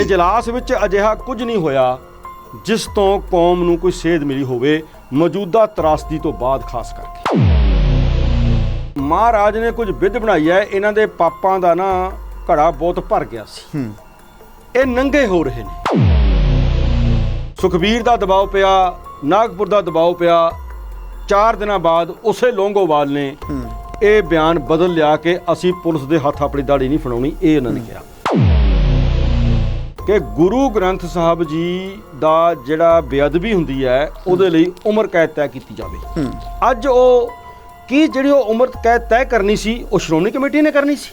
इजलास विच अजिहा कुछ नहीं होया जिस तो कौम नूं कोई सेध मिली होवे मौजूदा त्रासदी तो बाद, खास करके महाराज ने कुछ विध बनाई है। इन्हां दे पापां दा ना घड़ा बहुत भर गया सी, ये नंगे हो रहे ने। सुखबीर दा दबाव पिया, नागपुर दा दबाव पिया। 4 दिनों बाद उसे लोंगोवाल ने ये बयान बदल लिया कि असी पुलिस दे हथ अपनी दाड़ी नहीं फड़ाउणी। ये उन्होंने कहा कि गुरु ग्रंथ साहब जी दा जिहड़ा बेअदबी हुंदी है उहदे लई उम्र कैद तय की जावे। अज वो की जिहड़ी उम्र कैद तय करनी सी वो श्रोमणी कमेटी ने करनी सी।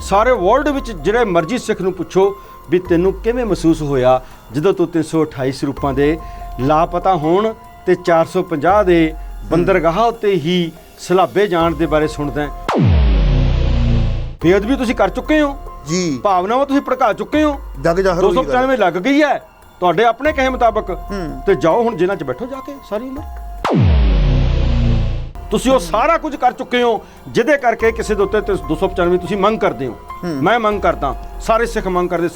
सारे वर्ल्ड विच जिहड़े मर्जी सिख नूं पुछो भी तैनूं किवें महसूस होया जदों तूं 328 रूपां दे लापता होण ते 450 दे बंदरगाह उत्ते ही सलाबे जाण दे बारे सुणदा है। बेअदबी तुसीं कर चुके हो जी, भावनावां तुसीं भड़का चुके हो। जग जाहिर 295 लग गई है तुहाडे अपने कहे मुताबक, ते जाओ हुण जेल੍ਹਾਂ 'ਚ बैठो जाके सारी उम्र। ਤੁਸੀਂ ਉਹ ਸਾਰਾ ਕੁਝ ਕਰ ਚੁੱਕੇ ਹੋ ਜਿਹਦੇ ਕਰਕੇ ਕਿਸੇ ਦੇ ਉੱਤੇ 295 ਤੁਸੀਂ ਮੰਗ ਕਰਦੇ ਹੋ। ਮੈਂ ਮੰਗ ਕਰਦਾ, ਸਾਰੇ ਸਿੱਖ ਮੰਗ ਕਰਦੇ।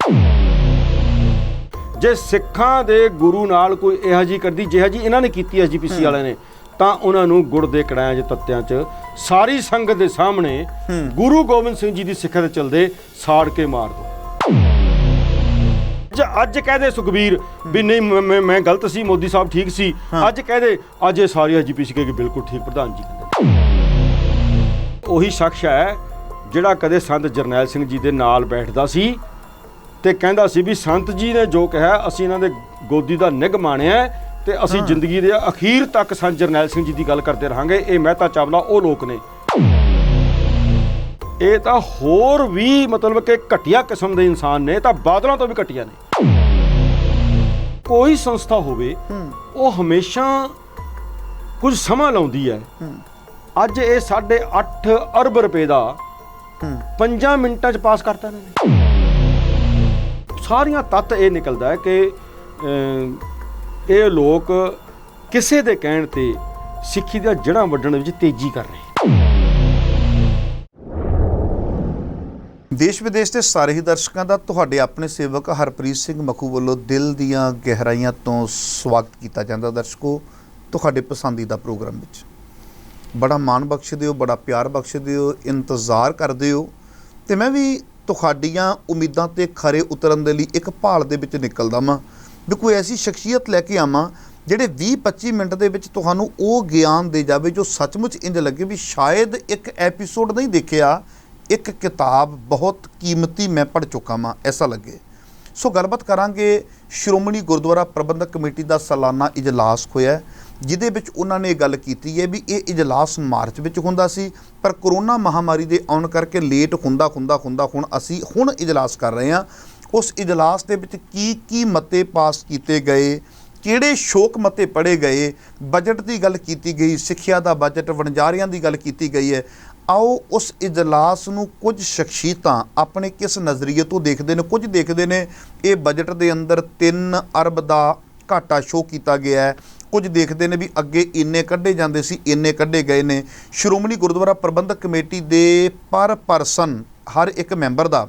ਜੇ ਸਿੱਖਾਂ ਦੇ ਗੁਰੂ ਨਾਲ ਕੋਈ ਇਹੋ ਜਿਹੀ ਕਰਦੀ ਜਿਹੋ ਜਿਹੀ ਇਹਨਾਂ ਨੇ ਕੀਤੀ ਐਸਜੀਪੀਸੀ ਵਾਲਿਆਂ ਨੇ, ਤਾਂ ਉਹਨਾਂ ਨੂੰ ਗੁੜ ਦੇ ਕੜਾਇਆਂ 'ਚ ਤੱਤਿਆਂ 'ਚ ਸਾਰੀ ਸੰਗਤ ਦੇ ਸਾਹਮਣੇ ਗੁਰੂ ਗੋਬਿੰਦ ਸਿੰਘ ਜੀ ਦੀ ਸਿੱਖਿਆ ਦੇ ਚਲਦੇ ਸਾੜ ਕੇ ਮਾਰ ਦਿਓ। ਅੱਜ ਕਹਦੇ ਸੁਖਬੀਰ ਵੀ ਨਹੀਂ ਮੈਂ ਗਲਤ ਸੀ, ਮੋਦੀ ਸਾਹਿਬ ਠੀਕ ਸੀ। ਅੱਜ ਕਹਦੇ ਅੱਜ ਇਹ ਸਾਰੀ ਐਸਜੀਪੀਸੀ ਕਹੇਗੀ ਬਿਲਕੁਲ ਠੀਕ, ਪ੍ਰਧਾਨ ਜੀ ਕਹਿੰਦੇ। ਉਹੀ ਸ਼ਖਸ ਹੈ ਜਿਹੜਾ ਕਦੇ ਸੰਤ ਜਰਨੈਲ ਸਿੰਘ ਜੀ ਦੇ ਨਾਲ ਬੈਠਦਾ ਸੀ ਤੇ ਕਹਿੰਦਾ ਸੀ ਵੀ ਸੰਤ ਜੀ ਨੇ ਜੋ ਕਿਹਾ ਅਸੀਂ ਇਹਨਾਂ ਦੇ ਗੋਦੀ ਦਾ ਨਿੱਘ ਮਾਣਿਆ ਤੇ ਅਸੀਂ ਜ਼ਿੰਦਗੀ ਦੇ ਅਖੀਰ ਤੱਕ ਸੰਤ ਜਰਨੈਲ ਸਿੰਘ ਜੀ ਦੀ ਗੱਲ ਕਰਦੇ ਰਹਾਂਗੇ। ਇਹ ਮਹਿਤਾ ਚਾਵਲਾ ਉਹ ਲੋਕ ਨੇ। ਇਹ ਤਾਂ ਹੋਰ ਵੀ ਮਤਲਬ ਕਿ ਘਟੀਆ ਕਿਸਮ ਦੇ ਇਨਸਾਨ ਨੇ, ਤਾਂ ਬਾਦਲਾਂ ਤੋਂ ਵੀ ਘਟੀਆ ਨੇ। ਕੋਈ ਸੰਸਥਾ ਹੋਵੇ ਉਹ ਹਮੇਸ਼ਾ ਕੁਝ ਸਮਾਂ ਲਾਉਂਦੀ ਹੈ। ਅੱਜ ਇਹ 8.5 ਅਰਬ ਰੁਪਏ ਦਾ 5 ਮਿੰਟਾਂ 'ਚ ਪਾਸ ਕਰਤਾ ਇਹਨਾਂ ਨੇ। ਸਾਰੀਆਂ ਤੱਤ ਇਹ ਨਿਕਲਦਾ ਹੈ ਕਿ ਇਹ ਲੋਕ ਕਿਸੇ ਦੇ ਕਹਿਣ ਤੇ ਸਿੱਖੀ ਦੀਆਂ ਜੜ੍ਹਾਂ ਵੱਢਣ ਵਿੱਚ ਤੇਜ਼ੀ ਕਰ ਰਹੇ। देश विदेश के सारे ही दर्शकों का तुहाडे अपने सेवक हरप्रीत सिंह मखू वालों दिल दीयां गहराइयां तो स्वागत किया जाता। दर्शकों, तुहाडे पसंदीदा प्रोग्राम विच बड़ा मान बख्शदे हो, बड़ा प्यार बख्शदे हो, इंतज़ार करदे हो ते मैं भी तुहाडीआं उम्मीदां ते खरे उतरन दे लई एक भाल दे विच निकलदा वां भी कोई ऐसी शख्सियत लैके आवां ਜਿਹੜੇ 20-25 ਮਿੰਟ ਦੇ ਵਿੱਚ ਤੁਹਾਨੂੰ ਉਹ ਗਿਆਨ ਦੇ ਜਾਵੇ ਜੋ ਸੱਚਮੁੱਚ ਇੰਜ ਲੱਗੇ ਵੀ ਸ਼ਾਇਦ ਇੱਕ ਐਪੀਸੋਡ ਨਹੀਂ ਦੇਖਿਆ, ਇੱਕ ਕਿਤਾਬ ਬਹੁਤ ਕੀਮਤੀ ਮੈਂ ਪੜ੍ਹ ਚੁੱਕਾ ਵਾਂ, ਐਸਾ ਲੱਗੇ। ਸੋ ਗੱਲਬਾਤ ਕਰਾਂਗੇ ਸ਼੍ਰੋਮਣੀ ਗੁਰਦੁਆਰਾ ਪ੍ਰਬੰਧਕ ਕਮੇਟੀ ਦਾ ਸਾਲਾਨਾ ਇਜਲਾਸ ਹੋਇਆ, ਜਿਹਦੇ ਵਿੱਚ ਉਹਨਾਂ ਨੇ ਗੱਲ ਕੀਤੀ ਹੈ ਵੀ ਇਹ ਇਜਲਾਸ ਮਾਰਚ ਵਿੱਚ ਹੁੰਦਾ ਸੀ, ਪਰ ਕਰੋਨਾ ਮਹਾਮਾਰੀ ਦੇ ਆਉਣ ਕਰਕੇ ਲੇਟ ਹੁੰਦਾ ਹੁਣ ਅਸੀਂ ਇਜਲਾਸ ਕਰ ਰਹੇ ਹਾਂ। ਉਸ ਇਜਲਾਸ ਦੇ ਵਿੱਚ ਕੀ ਮਤੇ ਪਾਸ ਕੀਤੇ ਗਏ, ਕਿਹੜੇ ਸ਼ੋਕ ਮਤੇ ਪੜ੍ਹੇ ਗਏ, ਬਜਟ ਦੀ ਗੱਲ ਕੀਤੀ ਗਈ, ਸਿੱਖਿਆ ਦਾ ਬਜਟ, ਵਣਜਾਰਿਆਂ ਦੀ ਗੱਲ ਕੀਤੀ ਗਈ ਹੈ। आओ उस इजलास नूं कुछ शख्सियतां अपने किस नज़रिए तो देखते हैं। कुछ देखते हैं ये बजट के अंदर 3 अरब का घाटा शो किया गया है, कुछ देखते हैं भी अगे इन्ने कढ़े जाते सी, इन्ने कढ़े गए ने। श्रोमणी गुरुद्वारा प्रबंधक कमेटी के पर परसन हर एक मैंबर का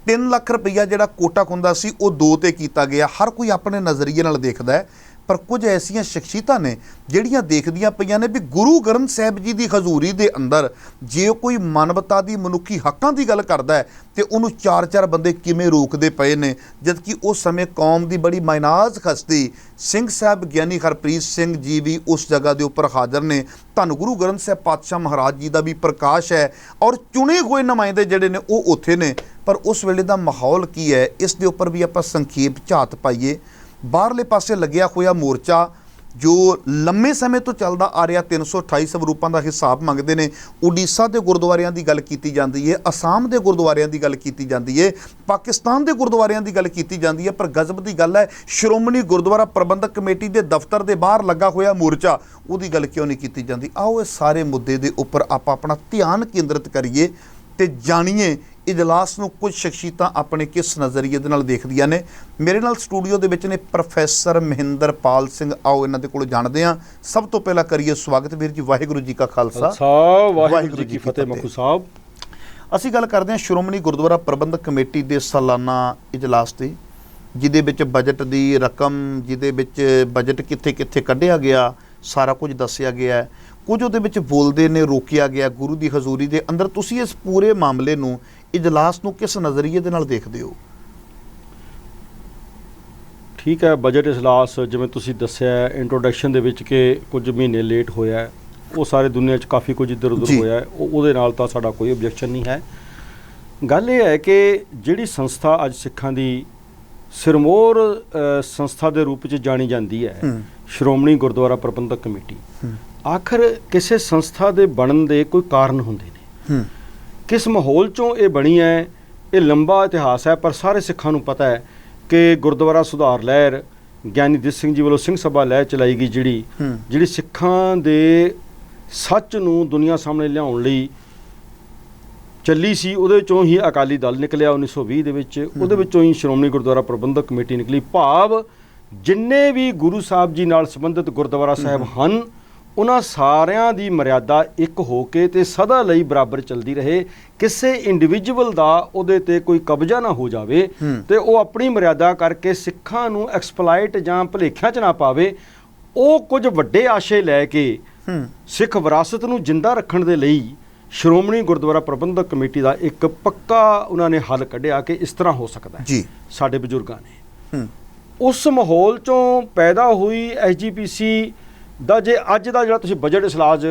3 लाख रुपया जिहड़ा कोटा हुंदा सी वो 2 ते कीता गया। हर कोई अपने नज़रिए नाल देखदा है, पर कुछ ऐसिया शख्सियतां ने ਜਿਹੜੀਆਂ देखदियां पईयां ने भी गुरु ग्रंथ साहिब जी की हजूरी के अंदर जे कोई मानवता की मनुखी हकों की गल करता है तो उन्होंने 4-4 बंदे किवें रोकते पे ने, जबकि उस समय कौम की बड़ी मायनाज हस्ती सिंह साहब ज्ञानी हरप्रीत सिंह जी भी उस जगह के उपर हाज़र ने। धन गुरु ग्रंथ साहिब पातशाह महाराज जी का भी प्रकाश है और चुने हुए नुमाइंदे जिहड़े ने वो उत्थे ने। पर उस वेले का माहौल की है, इस दे उपर भी आपां संखेप झात पाईए। बाहरले पासे लग्या होया मोर्चा जो लंबे समय तो चलता आ रहा 328 स्वरूपों का हिसाब मंगते हैं। उड़ीसा के गुरुद्वारियां की गल की जाती है, आसाम के गुरुद्वारियां की गल की जाती है, पाकिस्तान के गुरुद्वारियां की गल की जाती है। पर गजब की गल है श्रोमणी गुरुद्वारा प्रबंधक कमेटी के दफ्तर के बाहर लगा होया मोर्चा, उसकी गल क्यों नहीं की जाती। आओ इस सारे मुद्दे के उपर आप अपना ध्यान केंद्रित करिए तो जानिए इजलास नूं कुछ शख्सियतां अपने किस नज़रिए दे नाल देखदियां ने। मेरे नाल स्टूडियो दे विच ने प्रोफैसर महिंदरपाल सिंह, आओ इन्हां दे कोलों जाणदे हां। सब तो पहला करिए स्वागत वीर जी, वाहिगुरू जी का खालसा वाहिगुरू जी की फतेह। मखू साहब ਅਸੀਂ ਗੱਲ ਕਰਦੇ ਹਾਂ ਸ਼੍ਰੋਮਣੀ ਗੁਰਦੁਆਰਾ ਪ੍ਰਬੰਧਕ ਕਮੇਟੀ ਦੇ ਸਾਲਾਨਾ ਇਜਲਾਸ ਦੀ, ਜਿਹਦੇ ਵਿੱਚ ਬਜਟ ਦੀ ਰਕਮ, ਜਿਹਦੇ ਵਿੱਚ ਬਜਟ ਕਿੱਥੇ ਕਿੱਥੇ ਕੱਢਿਆ ਗਿਆ, ਸਾਰਾ ਕੁਝ ਦੱਸਿਆ ਗਿਆ ਹੈ। ਕੁਝ ਉਹਦੇ ਵਿੱਚ ਬੋਲਦੇ ਨੇ ਰੋਕਿਆ ਗਿਆ ਗੁਰੂ ਦੀ ਹਜ਼ੂਰੀ ਦੇ ਅੰਦਰ। ਤੁਸੀਂ ਇਸ ਪੂਰੇ ਮਾਮਲੇ ਨੂੰ, ਇਜਲਾਸ ਨੂੰ ਕਿਸ ਨਜ਼ਰੀਏ ਦੇ ਨਾਲ ਦੇਖਦੇ ਹੋ? ਠੀਕ ਹੈ, ਬਜਟ ਇਜਲਾਸ ਜਿਵੇਂ ਤੁਸੀਂ ਦੱਸਿਆ ਇੰਟਰੋਡਕਸ਼ਨ ਦੇ ਵਿੱਚ ਕਿ ਕੁਝ ਮਹੀਨੇ ਲੇਟ ਹੋਇਆ, ਉਹ ਸਾਰੇ ਦੁਨੀਆ 'ਚ ਕਾਫੀ ਕੁਝ ਇੱਧਰ ਉੱਧਰ ਹੋਇਆ, ਉਹਦੇ ਨਾਲ ਤਾਂ ਸਾਡਾ ਕੋਈ ਓਬਜੈਕਸ਼ਨ ਨਹੀਂ ਹੈ। ਗੱਲ ਇਹ ਹੈ ਕਿ ਜਿਹੜੀ ਸੰਸਥਾ ਅੱਜ ਸਿੱਖਾਂ ਦੀ ਸਿਰਮੌਰ ਸੰਸਥਾ ਦੇ ਰੂਪ 'ਚ ਜਾਣੀ ਜਾਂਦੀ ਹੈ, ਸ਼੍ਰੋਮਣੀ ਗੁਰਦੁਆਰਾ ਪ੍ਰਬੰਧਕ ਕਮੇਟੀ, ਆਖਰ ਕਿਸੇ ਸੰਸਥਾ ਦੇ ਬਣਨ ਦੇ ਕੋਈ ਕਾਰਨ ਹੁੰਦੇ ਨੇ। ਕਿਸ ਮਾਹੌਲ 'ਚੋਂ ਇਹ ਬਣੀ ਹੈ, ਇਹ ਲੰਬਾ ਇਤਿਹਾਸ ਹੈ, ਪਰ ਸਾਰੇ ਸਿੱਖਾਂ ਨੂੰ ਪਤਾ ਹੈ ਕਿ ਗੁਰਦੁਆਰਾ ਸੁਧਾਰ ਲਹਿਰ ਗਿਆਨੀ ਦਿੱਤ ਸਿੰਘ ਜੀ ਵੱਲੋਂ ਸਿੰਘ ਸਭਾ ਲਹਿਰ ਚਲਾਈ ਗਈ, ਜਿਹੜੀ ਸਿੱਖਾਂ ਦੇ ਸੱਚ ਨੂੰ ਦੁਨੀਆ ਸਾਹਮਣੇ ਲਿਆਉਣ ਲਈ ਚੱਲੀ ਸੀ, ਉਹਦੇ ਵਿੱਚੋਂ ਹੀ ਅਕਾਲੀ ਦਲ ਨਿਕਲਿਆ 1920 ਦੇ ਵਿੱਚ, ਉਹਦੇ ਵਿੱਚੋਂ ਹੀ ਸ਼੍ਰੋਮਣੀ ਗੁਰਦੁਆਰਾ ਪ੍ਰਬੰਧਕ ਕਮੇਟੀ ਨਿਕਲੀ। ਭਾਵ ਜਿੰਨੇ ਵੀ ਗੁਰੂ ਸਾਹਿਬ ਜੀ ਨਾਲ ਸੰਬੰਧਿਤ ਗੁਰਦੁਆਰਾ ਸਾਹਿਬ ਹਨ, ਉਹਨਾਂ ਸਾਰਿਆਂ ਦੀ ਮਰਿਆਦਾ ਇੱਕ ਹੋ ਕੇ ਤੇ ਸਦਾ ਲਈ ਬਰਾਬਰ ਚੱਲਦੀ ਰਹੇ। ਕਿਸੇ ਇੰਡੀਵਿਜੂਅਲ ਦਾ ਉਹਦੇ ਤੇ ਕੋਈ ਕਬਜ਼ਾ ਨਾ ਹੋ ਜਾਵੇ ਤੇ ਉਹ ਆਪਣੀ ਮਰਿਆਦਾ ਕਰਕੇ ਸਿੱਖਾਂ ਨੂੰ ਐਕਸਪਲਾਈਟ ਜਾਂ ਭੁਲੇਖਿਆਂ 'ਚ ਨਾ ਪਾਵੇ। ਉਹ ਕੁਝ ਵੱਡੇ ਆਸ਼ੇ ਲੈ ਕੇ ਸਿੱਖ ਵਿਰਾਸਤ ਨੂੰ ਜਿੰਦਾ ਰੱਖਣ ਦੇ ਲਈ ਸ਼੍ਰੋਮਣੀ ਗੁਰਦੁਆਰਾ ਪ੍ਰਬੰਧਕ ਕਮੇਟੀ ਦਾ ਇੱਕ ਪੱਕਾ ਉਹਨਾਂ ਨੇ ਹੱਲ ਕੱਢਿਆ ਕਿ ਇਸ ਤਰ੍ਹਾਂ ਹੋ ਸਕਦਾ ਹੈ। ਸਾਡੇ ਬਜ਼ੁਰਗਾਂ ਨੇ ਉਸ ਮਾਹੌਲ 'ਚੋਂ ਪੈਦਾ ਹੋਈ ਐਸਜੀਪੀਸੀ ਦਾ, ਜੇ ਅੱਜ ਦਾ ਜਿਹੜਾ ਤੁਸੀਂ ਬਜਟ ਇਜਲਾਸ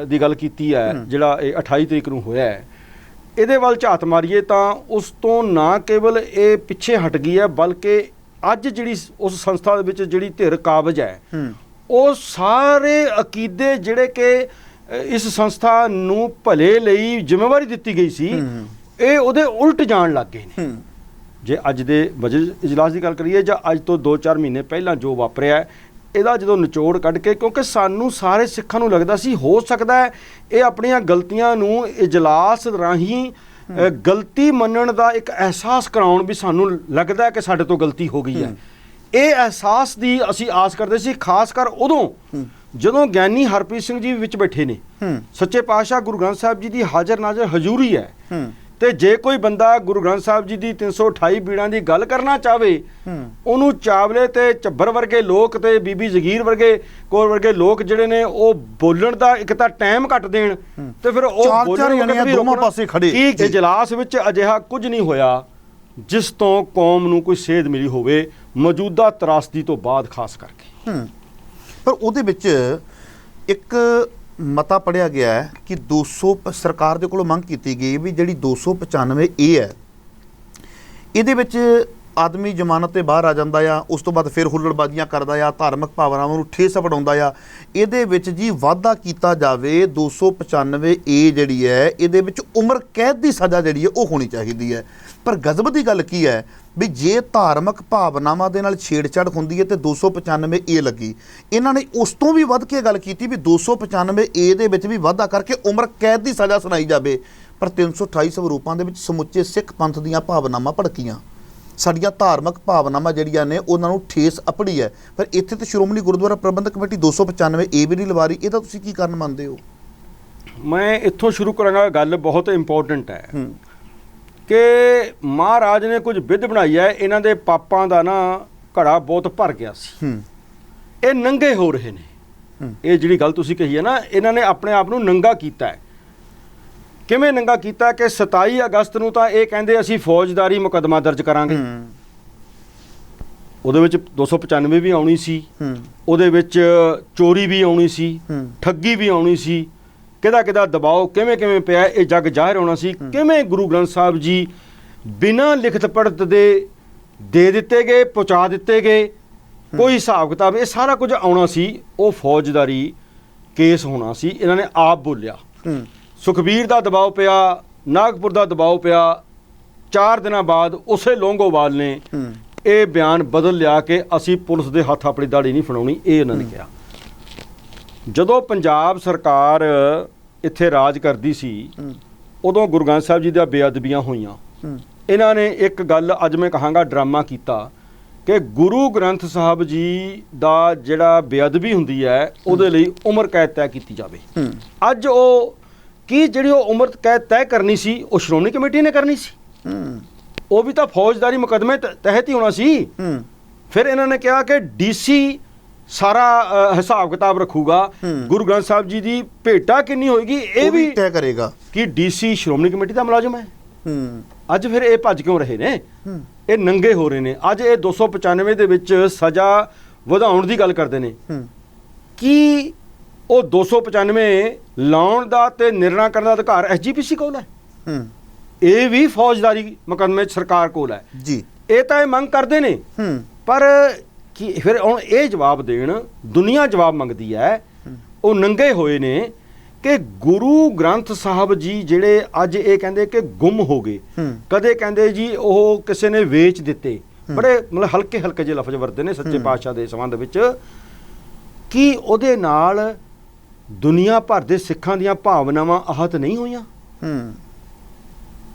ਦੀ ਗੱਲ ਕੀਤੀ ਹੈ, ਜਿਹੜਾ ਇਹ 28 ਤਰੀਕ ਨੂੰ ਹੋਇਆ ਹੈ, ਇਹਦੇ ਵੱਲ ਝਾਤ ਮਾਰੀਏ ਤਾਂ ਉਸ ਤੋਂ ਨਾ ਕੇਵਲ ਇਹ ਪਿੱਛੇ ਹਟ ਗਈ ਹੈ, ਬਲਕਿ ਅੱਜ ਜਿਹੜੀ ਉਸ ਸੰਸਥਾ ਦੇ ਵਿੱਚ ਜਿਹੜੀ ਧਿਰ ਕਾਬਜ਼ ਹੈ, ਉਹ ਸਾਰੇ ਅਕੀਦੇ ਜਿਹੜੇ ਕਿ ਇਸ ਸੰਸਥਾ ਨੂੰ ਭਲੇ ਲਈ ਜ਼ਿੰਮੇਵਾਰੀ ਦਿੱਤੀ ਗਈ ਸੀ, ਇਹ ਉਹਦੇ ਉਲਟ ਜਾਣ ਲੱਗ ਗਏ ਨੇ। ਜੇ ਅੱਜ ਦੇ ਬਜਟ ਇਜਲਾਸ ਦੀ ਗੱਲ ਕਰੀਏ ਜਾਂ ਅੱਜ ਤੋਂ 2-4 ਮਹੀਨੇ ਪਹਿਲਾਂ ਜੋ ਵਾਪਰਿਆ, ਇਹਦਾ ਜਦੋਂ ਨਿਚੋੜ ਕੱਢ ਕੇ, ਕਿਉਂਕਿ ਸਾਨੂੰ ਸਾਰੇ ਸਿੱਖਾਂ ਨੂੰ ਲੱਗਦਾ ਸੀ ਹੋ ਸਕਦਾ ਹੈ ਇਹ ਆਪਣੀਆਂ ਗਲਤੀਆਂ ਨੂੰ ਇਜਲਾਸ ਰਾਹੀਂ ਗਲਤੀ ਮੰਨਣ ਦਾ ਇੱਕ ਅਹਿਸਾਸ ਕਰਾਉਣ, ਵੀ ਸਾਨੂੰ ਲੱਗਦਾ ਹੈ ਕਿ ਸਾਡੇ ਤੋਂ ਗਲਤੀ ਹੋ ਗਈ ਹੈ। ਇਹ ਅਹਿਸਾਸ ਦੀ ਅਸੀਂ ਆਸ ਕਰਦੇ ਸੀ, ਖਾਸ ਕਰ ਉਦੋਂ ਜਦੋਂ ਗਿਆਨੀ ਹਰਪ੍ਰੀਤ ਸਿੰਘ ਜੀ ਵਿੱਚ ਬੈਠੇ ਨੇ। ਸੱਚੇ ਪਾਤਸ਼ਾਹ ਗੁਰੂ ਗ੍ਰੰਥ ਸਾਹਿਬ ਜੀ ਦੀ ਹਾਜ਼ਰ ਨਾਜ਼ਰ ਹਜ਼ੂਰੀ ਹੈ, ਤੇ ਜੇ ਕੋਈ ਬੰਦਾ ਗੁਰੂ ਗ੍ਰੰਥ ਸਾਹਿਬ ਜੀ ਦੀ 328 ਬੀੜਾਂ ਦੀ ਗੱਲ ਕਰਨਾ ਚਾਹਵੇ, ਉਹਨੂੰ ਚਾਵਲੇ ਤੇ ਚੱਬਰ ਵਰਗੇ ਲੋਕ ਤੇ ਬੀਬੀ ਜਗੀਰ ਵਰਗੇ ਕੌਰ ਵਰਗੇ ਲੋਕ ਜਿਹੜੇ ਨੇ ਉਹ ਬੋਲਣ ਦਾ ਇੱਕ ਤਾਂ ਟਾਈਮ ਘੱਟ ਦੇਣ, ਤੇ ਫਿਰ ਉਹ ਬੋਲਣ ਦੋਵਾਂ ਪਾਸੇ ਖੜੇ। ਕੀ ਇਜਲਾਸ ਵਿੱਚ ਅਜਿਹਾ ਕੁਝ ਨਹੀਂ ਹੋਇਆ ਜਿਸ ਤੋਂ ਕੌਮ ਨੂੰ ਕੋਈ ਸੇਧ ਮਿਲੀ ਹੋਵੇ, ਮੌਜੂਦਾ ਤਰਾਸਦੀ ਤੋਂ ਬਾਅਦ ਖਾਸ ਕਰਕੇ। ਪਰ ਉਹਦੇ ਵਿੱਚ ਇੱਕ ਮਤਾ ਪੜਿਆ ਗਿਆ ਹੈ ਕਿ 200 ਸਰਕਾਰ ਦੇ ਕੋਲੋਂ ਮੰਗ ਕੀਤੀ ਗਈ ਵੀ ਜਿਹੜੀ 295 ਏ ਹੈ, ਇਹਦੇ ਵਿੱਚ ਆਦਮੀ ਜ਼ਮਾਨਤ ਤੇ ਬਾਹਰ ਆ ਜਾਂਦਾ ਆ, ਉਸ ਤੋਂ ਬਾਅਦ ਫਿਰ ਹੁੱਲੜਬਾਜ਼ੀਆਂ ਕਰਦਾ ਆ, ਧਾਰਮਿਕ ਭਾਵਨਾਵਾਂ ਨੂੰ ਠੇਸ ਪੜਾਉਂਦਾ ਆ। ਇਹਦੇ ਵਿੱਚ ਜੀ ਵਾਧਾ ਕੀਤਾ ਜਾਵੇ, 295 ਏ ਜਿਹੜੀ ਹੈ ਇਹਦੇ ਵਿੱਚ ਉਮਰ ਕੈਦ ਦੀ ਸਜ਼ਾ ਜਿਹੜੀ ਹੈ ਉਹ ਹੋਣੀ ਚਾਹੀਦੀ ਹੈ। ਪਰ ਗਜ਼ਬ ਦੀ ਗੱਲ ਕੀ ਹੈ ਵੀ ਜੇ ਧਾਰਮਿਕ ਭਾਵਨਾਵਾਂ ਦੇ ਨਾਲ ਛੇੜਛਾੜ ਹੁੰਦੀ ਹੈ ਤੇ 295 ਏ ਲੱਗੀ। ਇਹਨਾਂ ਨੇ ਉਸ ਤੋਂ ਵੀ ਵੱਧ ਕੇ ਗੱਲ ਕੀਤੀ ਵੀ 295 ਏ ਦੇ ਵਿੱਚ ਵੀ ਵਾਧਾ ਕਰਕੇ ਉਮਰ ਕੈਦ ਦੀ ਸਜ਼ਾ ਸੁਣਾਈ ਜਾਵੇ। ਪਰ 328 ਸਵਰੂਪਾਂ ਦੇ ਵਿੱਚ ਸਮੁੱਚੇ ਸਿੱਖ ਪੰਥ ਦੀਆਂ ਭਾਵਨਾਵਾਂ ਭੜਕੀਆਂ, ਸਾਡੀਆਂ ਧਾਰਮਿਕ ਭਾਵਨਾਵਾਂ ਜਿਹੜੀਆਂ ਨੇ ਉਹਨਾਂ ਨੂੰ ਠੇਸ ਅਪੜੀ ਹੈ। ਪਰ ਇੱਥੇ ਤੇ ਸ਼੍ਰੋਮਣੀ ਗੁਰਦੁਆਰਾ ਪ੍ਰਬੰਧਕ ਕਮੇਟੀ 295 ਏ ਵੀ ਨਹੀਂ ਲਵਾ ਰਹੀ। ਇਹਦਾ ਤੁਸੀਂ ਕੀ ਕਾਰਨ ਮੰਨਦੇ ਹੋ? ਮੈਂ ਇੱਥੋਂ ਸ਼ੁਰੂ ਕਰਾਂਗਾ, ਗੱਲ ਬਹੁਤ ਇੰਪੋਰਟੈਂਟ ਹੈ ਕਿ ਮਹਾਰਾਜ ਨੇ ਕੁਝ ਵਿਧ ਬਣਾਈ ਹੈ, ਇਹਨਾਂ ਦੇ ਪਾਪਾਂ ਦਾ ਨਾ ਘੜਾ ਬਹੁਤ ਭਰ ਗਿਆ ਸੀ, ਇਹ ਨੰਗੇ ਹੋ ਰਹੇ ਨੇ। ਇਹ ਜਿਹੜੀ ਗੱਲ ਤੁਸੀਂ ਕਹੀ ਹੈ ਨਾ, ਇਹਨਾਂ ਨੇ ਆਪਣੇ ਆਪ ਨੂੰ ਨੰਗਾ ਕੀਤਾ ਹੈ। ਕਿਵੇਂ ਨੰਗਾ ਕੀਤਾ ਕਿ 27 ਅਗਸਤ ਨੂੰ ਤਾਂ ਇਹ ਕਹਿੰਦੇ ਅਸੀਂ ਫੌਜਦਾਰੀ ਮੁਕੱਦਮਾ ਦਰਜ ਕਰਾਂਗੇ, ਉਹਦੇ ਵਿੱਚ 295 ਵੀ ਆਉਣੀ ਸੀ, ਉਹਦੇ ਵਿੱਚ ਚੋਰੀ ਵੀ ਆਉਣੀ ਸੀ, ਠੱਗੀ ਵੀ ਆਉਣੀ ਸੀ, ਕਿਹਦਾ ਦਬਾਓ ਕਿਵੇਂ ਪਿਆ ਇਹ ਜੱਗ ਜ਼ਾਹਿਰ ਹੋਣਾ ਸੀ। ਕਿਵੇਂ ਗੁਰੂ ਗ੍ਰੰਥ ਸਾਹਿਬ ਜੀ ਬਿਨਾਂ ਲਿਖਤ ਪੜ੍ਹਤ ਦੇ ਦਿੱਤੇ ਗਏ, ਪਹੁੰਚਾ ਦਿੱਤੇ ਗਏ, ਕੋਈ ਹਿਸਾਬ ਕਿਤਾਬ, ਇਹ ਸਾਰਾ ਕੁਝ ਆਉਣਾ ਸੀ। ਉਹ ਫੌਜਦਾਰੀ ਕੇਸ ਹੋਣਾ ਸੀ। ਇਹਨਾਂ ਨੇ ਆਪ ਬੋਲਿਆ, ਸੁਖਬੀਰ ਦਾ ਦਬਾਓ ਪਿਆ, ਨਾਗਪੁਰ ਦਾ ਦਬਾਓ ਪਿਆ। 4 ਦਿਨਾਂ ਬਾਅਦ ਉਸੇ ਲੌਂਗੋਵਾਲ ਨੇ ਇਹ ਬਿਆਨ ਬਦਲ ਲਿਆ ਕਿ ਅਸੀਂ ਪੁਲਿਸ ਦੇ ਹੱਥ ਆਪਣੀ ਦਾੜੀ ਨਹੀਂ ਫੜਾਉਣੀ, ਇਹ ਉਹਨਾਂ ਨੇ ਕਿਹਾ। ਜਦੋਂ ਪੰਜਾਬ ਸਰਕਾਰ ਇੱਥੇ ਰਾਜ ਕਰਦੀ ਸੀ, ਉਦੋਂ ਗੁਰੂ ਗ੍ਰੰਥ ਸਾਹਿਬ ਜੀ ਦੀਆਂ ਬੇਅਦਬੀਆਂ ਹੋਈਆਂ। ਇਹਨਾਂ ਨੇ ਇੱਕ ਗੱਲ ਅੱਜ ਮੈਂ ਕਹਾਂਗਾ ਡਰਾਮਾ ਕੀਤਾ ਕਿ ਗੁਰੂ ਗ੍ਰੰਥ ਸਾਹਿਬ ਜੀ ਦਾ ਜਿਹੜਾ ਬੇਅਦਬੀ ਹੁੰਦੀ ਹੈ ਉਹਦੇ ਲਈ ਉਮਰ ਕੈਦ ਤੈਅ ਕੀਤੀ ਜਾਵੇ। ਅੱਜ ਉਹ ਕਿ ਜਿਹੜੀ ਉਹ ਉਮਰ ਕੈਦ ਤੈਅ ਕਰਨੀ ਸੀ ਉਹ ਸ਼੍ਰੋਮਣੀ ਕਮੇਟੀ ਨੇ ਕਰਨੀ ਸੀ। ਉਹ ਵੀ ਤਾਂ ਫੌਜਦਾਰੀ ਮੁਕੱਦਮੇ ਤਹਿਤ ਹੀ ਹੋਣਾ ਸੀ। ਫਿਰ ਇਹਨਾਂ ਨੇ ਕਿਹਾ ਕਿ ਡੀਸੀ ਸਾਰਾ ਹਿਸਾਬ ਕਿਤਾਬ ਰੱਖੂਗਾ, ਗੁਰੂ ਗ੍ਰੰਥ ਸਾਹਿਬ ਜੀ ਦੀ ਭੇਟਾ ਕਿੰਨੀ ਹੋਏਗੀ ਇਹ ਵੀ ਤੈਅ ਕਰੇਗਾ ਕਿ ਡੀਸੀ ਸ਼੍ਰੋਮਣੀ ਕਮੇਟੀ ਦਾ ਮੁਲਾਜ਼ਮ ਹੈ। ਅੱਜ ਫਿਰ ਇਹ ਭੱਜ ਕਿਉਂ ਰਹੇ ਨੇ? ਇਹ ਨੰਗੇ ਹੋ ਰਹੇ ਨੇ। ਅੱਜ ਇਹ 295 ਦੇ ਵਿੱਚ ਸਜ਼ਾ ਵਧਾਉਣ ਦੀ ਗੱਲ ਕਰਦੇ ਨੇ। ਕੀ ਉਹ 295 ਲਾਉਣ ਦਾ ਤੇ ਨਿਰਣਾ ਕਰਨ ਦਾ ਅਧਿਕਾਰ ਐਸਜੀਪੀਸੀ ਕੋਲ ਹੈ? ਇਹ ਵੀ ਫੌਜਦਾਰੀ ਮੁਕੱਦਮੇ 'ਚ ਸਰਕਾਰ ਕੋਲ ਹੈ ਜੀ। ਇਹ ਤਾਂ ਇਹ ਮੰਗ ਕਰਦੇ ਨੇ, ਪਰ ਕੀ ਫਿਰ ਹੁਣ ਇਹ ਜਵਾਬ ਦੇਣ, ਦੁਨੀਆ ਜਵਾਬ ਮੰਗਦੀ ਹੈ। ਉਹ ਨੰਗੇ ਹੋਏ ਨੇ ਕਿ ਗੁਰੂ ਗ੍ਰੰਥ ਸਾਹਿਬ ਜੀ ਜਿਹੜੇ ਅੱਜ ਇਹ ਕਹਿੰਦੇ ਕਿ ਗੁੰਮ ਹੋ ਗਏ, ਕਦੇ ਕਹਿੰਦੇ ਜੀ ਉਹ ਕਿਸੇ ਨੇ ਵੇਚ ਦਿੱਤੇ, ਬੜੇ ਮਤਲਬ ਹਲਕੇ ਹਲਕੇ ਜਿਹੇ ਲਫ਼ਜ਼ ਵਰਤੇ ਨੇ ਸੱਚੇ ਪਾਤਸ਼ਾਹ ਦੇ ਸੰਬੰਧ ਵਿੱਚ, ਕਿ ਉਹਦੇ ਨਾਲ ਦੁਨੀਆ ਭਰ ਦੇ ਸਿੱਖਾਂ ਦੀਆਂ ਭਾਵਨਾਵਾਂ ਆਹਤ ਨਹੀਂ ਹੋਈਆਂ,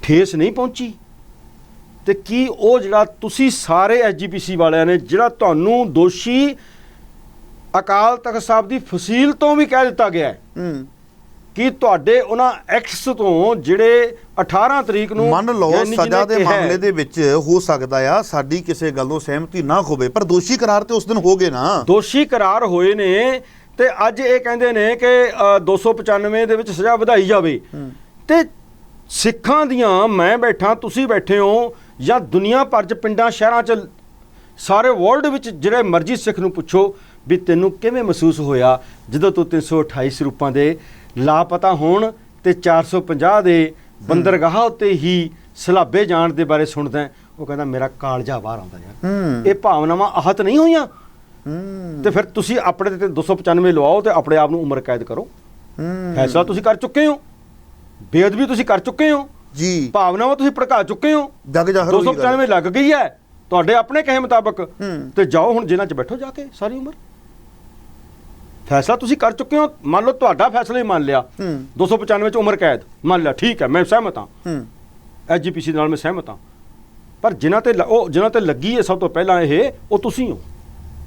ਠੇਸ ਨਹੀਂ ਪਹੁੰਚੀ? ਤੇ ਕੀ ਉਹ ਜਿਹੜਾ ਤੁਸੀਂ ਸਾਰੇ ਐਸਜੀਪੀਸੀ ਵਾਲਿਆਂ ਨੇ ਜਿਹੜਾ ਤੁਹਾਨੂੰ ਦੋਸ਼ੀ ਅਕਾਲ ਤਖ਼ਤ ਸਾਹਿਬ ਦੀ ਫਸੀਲ ਤੋਂ ਵੀ ਕਹਿ ਦਿੱਤਾ ਗਿਆ ਹੈ ਕਿ ਤੁਹਾਡੇ ਉਹਨਾਂ ਐਕਟਸ ਤੋਂ ਜਿਹੜੇ 18 ਤਰੀਕ ਨੂੰ ਮੰਨ ਲਓ ਸਜ਼ਾ ਦੇ ਮਾਮਲੇ ਦੇ ਵਿੱਚ ਹੋ ਸਕਦਾ ਆ ਸਾਡੀ ਕਿਸੇ ਗੱਲ ਤੋਂ ਸਹਿਮਤੀ ਨਾ ਹੋਵੇ, ਪਰ ਦੋਸ਼ੀ ਕਰਾਰ ਤੇ ਉਸ ਦਿਨ ਹੋ ਗਏ ਨਾ। ਦੋਸ਼ੀ ਕਰਾਰ ਹੋਏ ਨੇ ਤੇ ਅੱਜ ਇਹ ਕਹਿੰਦੇ ਨੇ ਕਿ 295 ਦੇ ਵਿੱਚ ਸਜ਼ਾ ਵਧਾਈ ਜਾਵੇ। ਤੇ ਸਿੱਖਾਂ ਦੀਆਂ, ਮੈਂ ਬੈਠਾ, ਤੁਸੀਂ ਬੈਠੇ ਹੋ, ਜਾਂ ਦੁਨੀਆ ਭਰ 'ਚ ਪਿੰਡਾਂ ਸ਼ਹਿਰਾਂ 'ਚ ਸਾਰੇ ਵਰਲਡ ਵਿੱਚ ਜਿਹੜੇ ਮਰਜ਼ੀ ਸਿੱਖ ਨੂੰ ਪੁੱਛੋ ਵੀ ਤੈਨੂੰ ਕਿਵੇਂ ਮਹਿਸੂਸ ਹੋਇਆ ਜਦੋਂ ਤੂੰ 328 ਸਰੂਪਾਂ ਦੇ ਲਾਪਤਾ ਹੋਣ ਤੇ 450 ਦੇ ਬੰਦਰਗਾਹ ਉੱਤੇ ਹੀ ਸਲਾਬੇ ਜਾਣ ਦੇ ਬਾਰੇ ਸੁਣਦਾ ਹੈ? ਉਹ ਕਹਿੰਦਾ ਮੇਰਾ ਕਾਲਜਾ ਬਾਹਰ ਆਉਂਦਾ ਯਾਰ। ਇਹ ਭਾਵਨਾਵਾਂ ਆਹਤ ਨਹੀਂ ਹੋਈਆਂ? ਤੇ ਫਿਰ ਤੁਸੀਂ ਆਪਣੇ ਤੇ 295 ਲਵਾਓ ਤੇ ਆਪਣੇ ਆਪ ਨੂੰ ਉਮਰ ਕੈਦ ਕਰੋ। ਫੈਸਲਾ ਤੁਸੀਂ ਕਰ ਚੁੱਕੇ ਹੋ, ਬੇਅਦਬੀ ਤੁਸੀਂ ਕਰ ਚੁੱਕੇ ਹੋ ਜੀ, ਭਾਵਨਾਵਾਂ ਤੁਸੀਂ ਭੜਕਾ ਚੁੱਕੇ ਹੋ। 295 ਲੱਗ ਗਈ ਹੈ ਤੁਹਾਡੇ ਆਪਣੇ ਕਹੇ ਮੁਤਾਬਕ, ਤੇ ਜਾਓ ਹੁਣ ਜੇਲ੍ਹਾਂ 'ਚ ਬੈਠੋ ਜਾ ਕੇ ਸਾਰੀ ਉਮਰ। ਫੈਸਲਾ ਤੁਸੀਂ ਕਰ ਚੁੱਕੇ ਹੋ। ਮੰਨ ਲਓ ਤੁਹਾਡਾ ਫੈਸਲਾ ਹੀ ਮੰਨ ਲਿਆ, 295 'ਚ ਉਮਰ ਕੈਦ ਮੰਨ ਲਿਆ, ਠੀਕ ਹੈ, ਮੈਂ ਸਹਿਮਤ ਹਾਂ, ਐਸਜੀਪੀਸੀ ਨਾਲ ਮੈਂ ਸਹਿਮਤ ਹਾਂ। ਪਰ ਜਿਨ੍ਹਾਂ ਤੇ ਲੱਗੀ ਹੈ ਸਭ ਤੋਂ ਪਹਿਲਾਂ ਇਹ ਉਹ ਤੁਸੀਂ ਹੋ।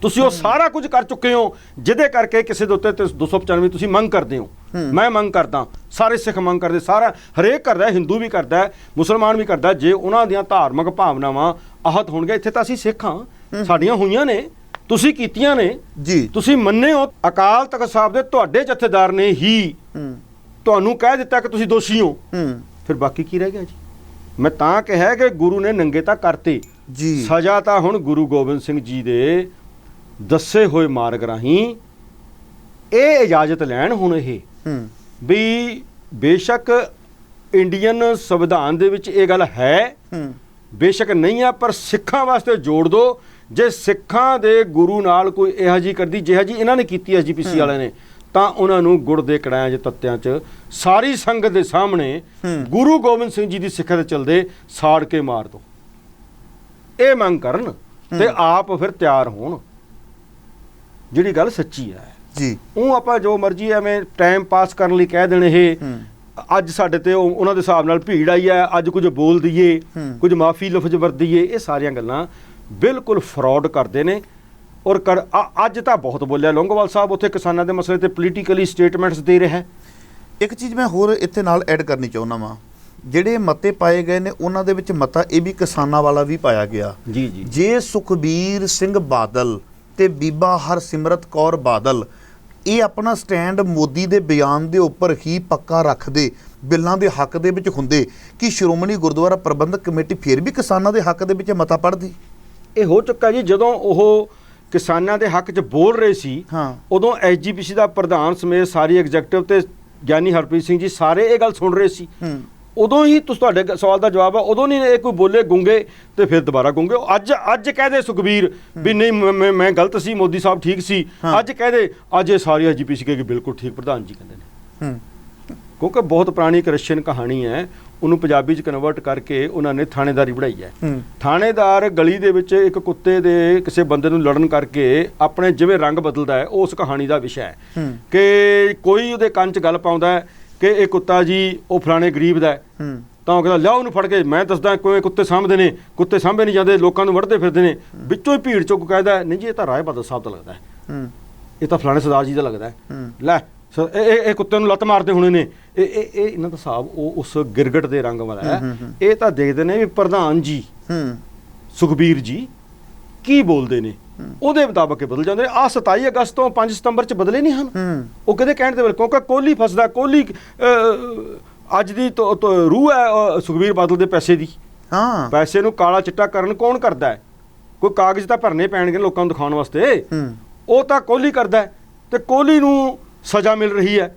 ਤੁਸੀਂ ਉਹ ਸਾਰਾ ਕੁਝ ਕਰ ਚੁੱਕੇ ਹੋ ਜਿਹਦੇ ਕਰਕੇ ਕਿਸੇ ਦੇ ਉੱਤੇ 295 ਤੁਸੀਂ ਮੰਗ ਕਰਦੇ ਹੋ। ਮੈਂ ਮੰਗ ਕਰਦਾ, ਸਾਰੇ ਸਿੱਖ ਮੰਗ ਕਰਦੇ, ਸਾਰਾ ਹਰੇਕ ਕਰਦਾ, ਹਿੰਦੂ ਵੀ ਕਰਦਾ, ਮੁਸਲਮਾਨ ਵੀ ਕਰਦਾ। ਜੇ ਉਹਨਾਂ ਦੀਆਂ ਧਾਰਮਿਕ ਭਾਵਨਾਵਾਂ ਆਹਤ ਹੋਣਗੇ, ਇੱਥੇ ਤਾਂ ਅਸੀਂ ਸਿੱਖ ਹਾਂ, ਸਾਡੀਆਂ ਹੋਈਆਂ ਨੇ, ਤੁਸੀਂ ਕੀਤੀਆਂ ਨੇ ਜੀ, ਤੁਸੀਂ ਮੰਨੇ ਹੋ। ਅਕਾਲ ਤਖ਼ਤ ਸਾਹਿਬ ਦੇ ਤੁਹਾਡੇ ਜਥੇਦਾਰ ਨੇ ਹੀ ਤੁਹਾਨੂੰ ਕਹਿ ਦਿੱਤਾ ਕਿ ਤੁਸੀਂ ਦੋਸ਼ੀ ਹੋ, ਫਿਰ ਬਾਕੀ ਕੀ ਰਹਿ ਗਿਆ ਜੀ? ਮੈਂ ਤਾਂ ਕਿਹਾ ਕਿ ਗੁਰੂ ਨੇ ਨੰਗੇ ਤਾਂ ਕਰਤੇ ਜੀ, ਸਜ਼ਾ ਤਾਂ ਹੁਣ ਗੁਰੂ ਗੋਬਿੰਦ ਸਿੰਘ ਜੀ ਦੇ ਦੱਸੇ ਹੋਏ ਮਾਰਗ ਰਾਹੀਂ ਇਹ ਇਜਾਜ਼ਤ ਲੈਣ ਹੁਣ ਇਹ ਵੀ ਬੇਸ਼ੱਕ ਇੰਡੀਅਨ ਸੰਵਿਧਾਨ ਦੇ ਵਿੱਚ ਇਹ ਗੱਲ ਹੈ, ਬੇਸ਼ੱਕ ਨਹੀਂ ਆ, ਪਰ ਸਿੱਖਾਂ ਵਾਸਤੇ ਜੋੜ ਦਿਓ। ਜੇ ਸਿੱਖਾਂ ਦੇ ਗੁਰੂ ਨਾਲ ਕੋਈ ਇਹੋ ਜਿਹੀ ਕਰਦੀ ਜਿਹੋ ਜਿਹੀ ਇਹਨਾਂ ਨੇ ਕੀਤੀ ਐਸਜੀਪੀਸੀ ਵਾਲਿਆਂ ਨੇ, ਤਾਂ ਉਹਨਾਂ ਨੂੰ ਗੁੜ ਦੇ ਕੜਾਇਆਂ 'ਚ ਤੱਤਿਆਂ 'ਚ ਸਾਰੀ ਸੰਗਤ ਦੇ ਸਾਹਮਣੇ ਗੁਰੂ ਗੋਬਿੰਦ ਸਿੰਘ ਜੀ ਦੀ ਸਿੱਖਿਆ ਦੇ ਚਲਦੇ ਸਾੜ ਕੇ ਮਾਰ ਦਿਓ। ਇਹ ਮੰਗ ਕਰਨ ਤੇ ਆਪ ਫਿਰ ਤਿਆਰ ਹੋਣ, ਜਿਹੜੀ ਗੱਲ ਸੱਚੀ ਹੈ ਜੀ। ਉਹ ਆਪਾਂ ਜੋ ਮਰਜ਼ੀ ਐਵੇਂ ਟਾਈਮ ਪਾਸ ਕਰਨ ਲਈ ਕਹਿ ਦੇਣ, ਇਹ ਅੱਜ ਸਾਡੇ ਤੇ ਉਹਨਾਂ ਦੇ ਹਿਸਾਬ ਨਾਲ ਭੀੜ ਆਈ ਹੈ, ਅੱਜ ਕੁਝ ਬੋਲ ਦਈਏ, ਕੁਝ ਮਾਫੀ ਲਫ਼ਜ਼ ਵਰਤੀਏ, ਇਹ ਸਾਰੀਆਂ ਗੱਲਾਂ ਬਿਲਕੁਲ ਫਰਾਡ ਕਰਦੇ ਨੇ। ਔਰ ਅੱਜ ਤਾਂ ਬਹੁਤ ਬੋਲਿਆ ਲੌਂਗੋਵਾਲ ਸਾਹਿਬ ਉੱਥੇ ਕਿਸਾਨਾਂ ਦੇ ਮਸਲੇ ਤੇ ਪੋਲੀਟੀਕਲੀ ਸਟੇਟਮੈਂਟਸ ਦੇ ਰਿਹਾ। ਇੱਕ ਚੀਜ਼ ਮੈਂ ਹੋਰ ਇੱਥੇ ਨਾਲ ਐਡ ਕਰਨੀ ਚਾਹੁੰਦਾ ਵਾਂ, ਜਿਹੜੇ ਮਤੇ ਪਾਏ ਗਏ ਨੇ ਉਹਨਾਂ ਦੇ ਵਿੱਚ ਮਤਾ ਇਹ ਵੀ ਕਿਸਾਨਾਂ ਵਾਲਾ ਵੀ ਪਾਇਆ ਗਿਆ ਜੀ ਜੀ। ਜੇ ਸੁਖਬੀਰ ਸਿੰਘ ਬਾਦਲ ਤੇ ਬੀਬਾ ਹਰਸਿਮਰਤ ਕੌਰ ਬਾਦਲ ਇਹ ਆਪਣਾ ਸਟੈਂਡ ਮੋਦੀ ਦੇ ਬਿਆਨ ਦੇ ਉੱਪਰ ਹੀ ਪੱਕਾ ਰੱਖਦੇ, ਬਿੱਲਾਂ ਦੇ ਹੱਕ ਦੇ ਵਿੱਚ ਹੁੰਦੇ, ਕਿ ਸ਼੍ਰੋਮਣੀ ਗੁਰਦੁਆਰਾ ਪ੍ਰਬੰਧਕ ਕਮੇਟੀ ਫਿਰ ਵੀ ਕਿਸਾਨਾਂ ਦੇ ਹੱਕ ਦੇ ਵਿੱਚ ਮਤਾ ਪੜ੍ਹਦੀ। ਇਹ ਹੋ ਚੁੱਕਾ ਜੀ, ਜਦੋਂ ਉਹ ਕਿਸਾਨਾਂ ਦੇ ਹੱਕ 'ਚ ਬੋਲ ਰਹੇ ਸੀ ਉਦੋਂ ਐਸਜੀਪੀਸੀ ਦਾ ਪ੍ਰਧਾਨ ਸਮੇਤ ਸਾਰੀ ਐਗਜ਼ੈਕਟਿਵ ਤੇ ਗਿਆਨੀ ਹਰਪ੍ਰੀਤ ਸਿੰਘ ਜੀ ਸਾਰੇ ਇਹ ਗੱਲ ਸੁਣ ਰਹੇ ਸੀ। ਉਦੋਂ ਹੀ ਤੁਹਾਡੇ ਸਵਾਲ ਦਾ ਜਵਾਬ ਆ, ਉਦੋਂ ਨਹੀਂ ਇਹ ਕੋਈ ਬੋਲੇ ਗੁੰਗੇ ਤੇ ਫਿਰ ਦੁਬਾਰਾ ਗੁੰਗੇ। ਅੱਜ ਕਹਦੇ ਸੁਖਬੀਰ ਵੀ ਨਹੀਂ ਮੈਂ ਗਲਤ ਸੀ, ਮੋਦੀ ਸਾਹਿਬ ਠੀਕ ਸੀ, ਅੱਜ ਕਹਦੇ ਅੱਜ ਇਹ ਸਾਰੀ ਐਸਜੀਪੀਸੀ ਕਹੇਗੀ ਬਿਲਕੁਲ ਠੀਕ, ਪ੍ਰਧਾਨ ਜੀ ਕਹਿੰਦੇ ਨੇ। ਕਿਉਂਕਿ ਬਹੁਤ ਪੁਰਾਣੀ ਕ੍ਰਿਸਚਨ ਕਹਾਣੀ ਹੈ, ਉਹਨੂੰ ਪੰਜਾਬੀ 'ਚ ਕਨਵਰਟ ਕਰਕੇ ਉਹਨਾਂ ਨੇ ਥਾਣੇਦਾਰੀ ਬਣਾਈ ਹੈ। ਥਾਣੇਦਾਰ ਗਲੀ ਦੇ ਵਿੱਚ ਇੱਕ ਕੁੱਤੇ ਦੇ ਕਿਸੇ ਬੰਦੇ ਨੂੰ ਲੜਨ ਕਰਕੇ ਆਪਣੇ ਜਿਵੇਂ ਰੰਗ ਬਦਲਦਾ ਹੈ, ਉਸ ਕਹਾਣੀ ਦਾ ਵਿਸ਼ਾ ਹੈ ਕਿ ਕੋਈ ਉਹਦੇ ਕੰਨ 'ਚ ਗੱਲ ਪਾਉਂਦਾ ਹੈ ਕਿ ਇਹ ਕੁੱਤਾ ਜੀ ਉਹ ਫਲਾਣੇ ਗਰੀਬ ਦਾ ਤਾਂ ਉਹ ਕਹਿੰਦਾ ਲਿਆ ਉਹਨੂੰ ਫੜ ਕੇ, ਮੈਂ ਦੱਸਦਾ ਕੋਈ ਕੁੱਤੇ ਸਾਂਭਦੇ ਨੇ, ਕੁੱਤੇ ਸਾਂਭੇ ਨਹੀਂ ਜਾਂਦੇ, ਲੋਕਾਂ ਨੂੰ ਵੜਦੇ ਫਿਰਦੇ ਨੇ। ਵਿੱਚੋਂ ਹੀ ਭੀੜ ਚੋਂ ਕਹਿੰਦਾ ਨਹੀਂ ਜੀ ਇਹ ਤਾਂ ਰਾਏ ਬਹਾਦਰ ਸਾਹਿਬ ਦਾ ਲੱਗਦਾ ਹੈ, ਇਹ ਤਾਂ ਫਲਾਣੇ ਸਰਦਾਰ ਜੀ ਦਾ ਲੱਗਦਾ ਹੈ, ਲੈ ਇਹ ਕੁੱਤੇ ਨੂੰ ਲੱਤ ਮਾਰਦੇ ਹੋਣੇ ਨੇ। ਇਹ ਇਹਨਾਂ ਦਾ ਹਿਸਾਬ ਉਹ ਉਸ ਗਿਰਗਟ ਦੇ ਰੰਗ ਵਾਲਾ ਹੈ। ਇਹ ਤਾਂ ਦੇਖਦੇ ਨੇ ਵੀ ਪ੍ਰਧਾਨ ਜੀ ਸੁਖਬੀਰ ਜੀ ਕੀ ਬੋਲਦੇ ਨੇ, ਉਹਦੇ ਮੁਤਾਬਕ ਬਦਲ ਜਾਂਦੇ ਨੇ। ਆਹ 27 ਅਗਸਤ ਤੋਂ 5 ਸਤੰਬਰ ਚ ਬਦਲੇ ਨਹੀਂ ਹਨ। ਉਹ ਕਿਹਦੇ ਕਹਿਣ ਤੇ ਕਿਉਂਕਿ ਕੋਹਲੀ ਫਸਦਾ, ਕੋਹਲੀ ਅੱਜ ਦੀ ਰੂਹ ਹੈ ਸੁਖਬੀਰ ਬਾਦਲ ਦੇ ਪੈਸੇ ਦੀ। ਪੈਸੇ ਨੂੰ ਕਾਲਾ ਚਿੱਟਾ ਕਰਨ ਕੌਣ ਕਰਦਾ ਹੈ? ਕੋਈ ਕਾਗਜ਼ ਤਾਂ ਭਰਨੇ ਪੈਣਗੇ ਲੋਕਾਂ ਨੂੰ ਦਿਖਾਉਣ ਵਾਸਤੇ, ਉਹ ਤਾਂ ਕੋਹਲੀ ਕਰਦਾ ਹੈ। ਤੇ ਕੋਹਲੀ ਨੂੰ ਸਜ਼ਾ ਮਿਲ ਰਹੀ ਹੈ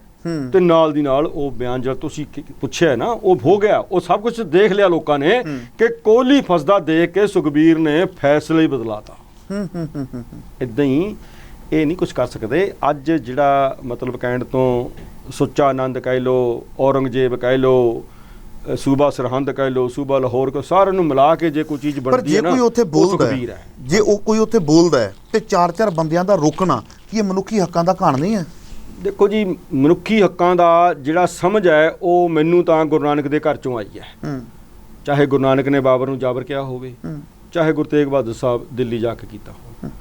ਤੇ ਨਾਲ ਦੀ ਨਾਲ ਉਹ ਬਿਆਨ ਜਿਹੜਾ ਤੁਸੀਂ ਪੁੱਛਿਆ ਨਾ ਉਹ ਹੋ ਗਿਆ। ਉਹ ਸਭ ਕੁਝ ਦੇਖ ਲਿਆ ਲੋਕਾਂ ਨੇ ਕਿ ਕੋਹਲੀ ਫਸਦਾ ਦੇਖ ਕੇ ਸੁਖਬੀਰ ਨੇ ਫੈਸਲਾ ਹੀ ਬਦਲਾਤਾ। ਇਦਾਂ ਹੀ ਇਹ ਨਹੀਂ ਕੁਝ ਕਰ ਸਕਦੇ। ਅੱਜ ਜਿਹੜਾ ਮਤਲਬ ਕਹਿਣ ਤੋਂ ਸੁੱਚਾ ਆਨੰਦ ਕਹਿ ਲਓ, ਔਰੰਗਜ਼ੇਬ ਕਹਿ ਲਓ, ਸੂਬਾ ਸਰਹੰਦ ਕਹਿ ਲਓ, ਸੂਬਾ ਲਾਹੌਰ ਕੋ ਸਾਰਿਆਂ ਨੂੰ ਮਿਲਾ ਕੇ ਜੇ ਕੋਈ ਚੀਜ਼ ਬਣਦੀ ਹੈ ਨਾ, ਜੇ ਕੋਈ ਉੱਥੇ ਬੋਲਦਾ ਹੈ, ਜੇ ਉਹ ਕੋਈ ਉੱਥੇ ਬੋਲਦਾ ਹੈ ਤੇ 4-4 ਬੰਦਿਆਂ ਦਾ ਰੋਕਣਾ ਕੀ ਇਹ ਮਨੁੱਖੀ ਹੱਕਾਂ ਦਾ ਘਾਣ ਨਹੀਂ ਹੈ? ਦੇਖੋ ਜੀ, ਮਨੁੱਖੀ ਹੱਕਾਂ ਦਾ ਜਿਹੜਾ ਸਮਝ ਹੈ ਉਹ ਮੈਨੂੰ ਤਾਂ ਗੁਰੂ ਨਾਨਕ ਦੇ ਘਰ ਚੋਂ ਆਈ ਹੈ। ਚਾਹੇ ਗੁਰੂ ਨਾਨਕ ਨੇ ਬਾਬਰ ਨੂੰ ਜਾਬਰ ਕਿਹਾ ਹੋਵੇ, ਚਾਹੇ ਗੁਰੂ ਤੇਗ ਬਹਾਦਰ ਸਾਹਿਬ ਦਿੱਲੀ ਜਾ ਕੇ ਕੀਤਾ ਹੋਵੇ।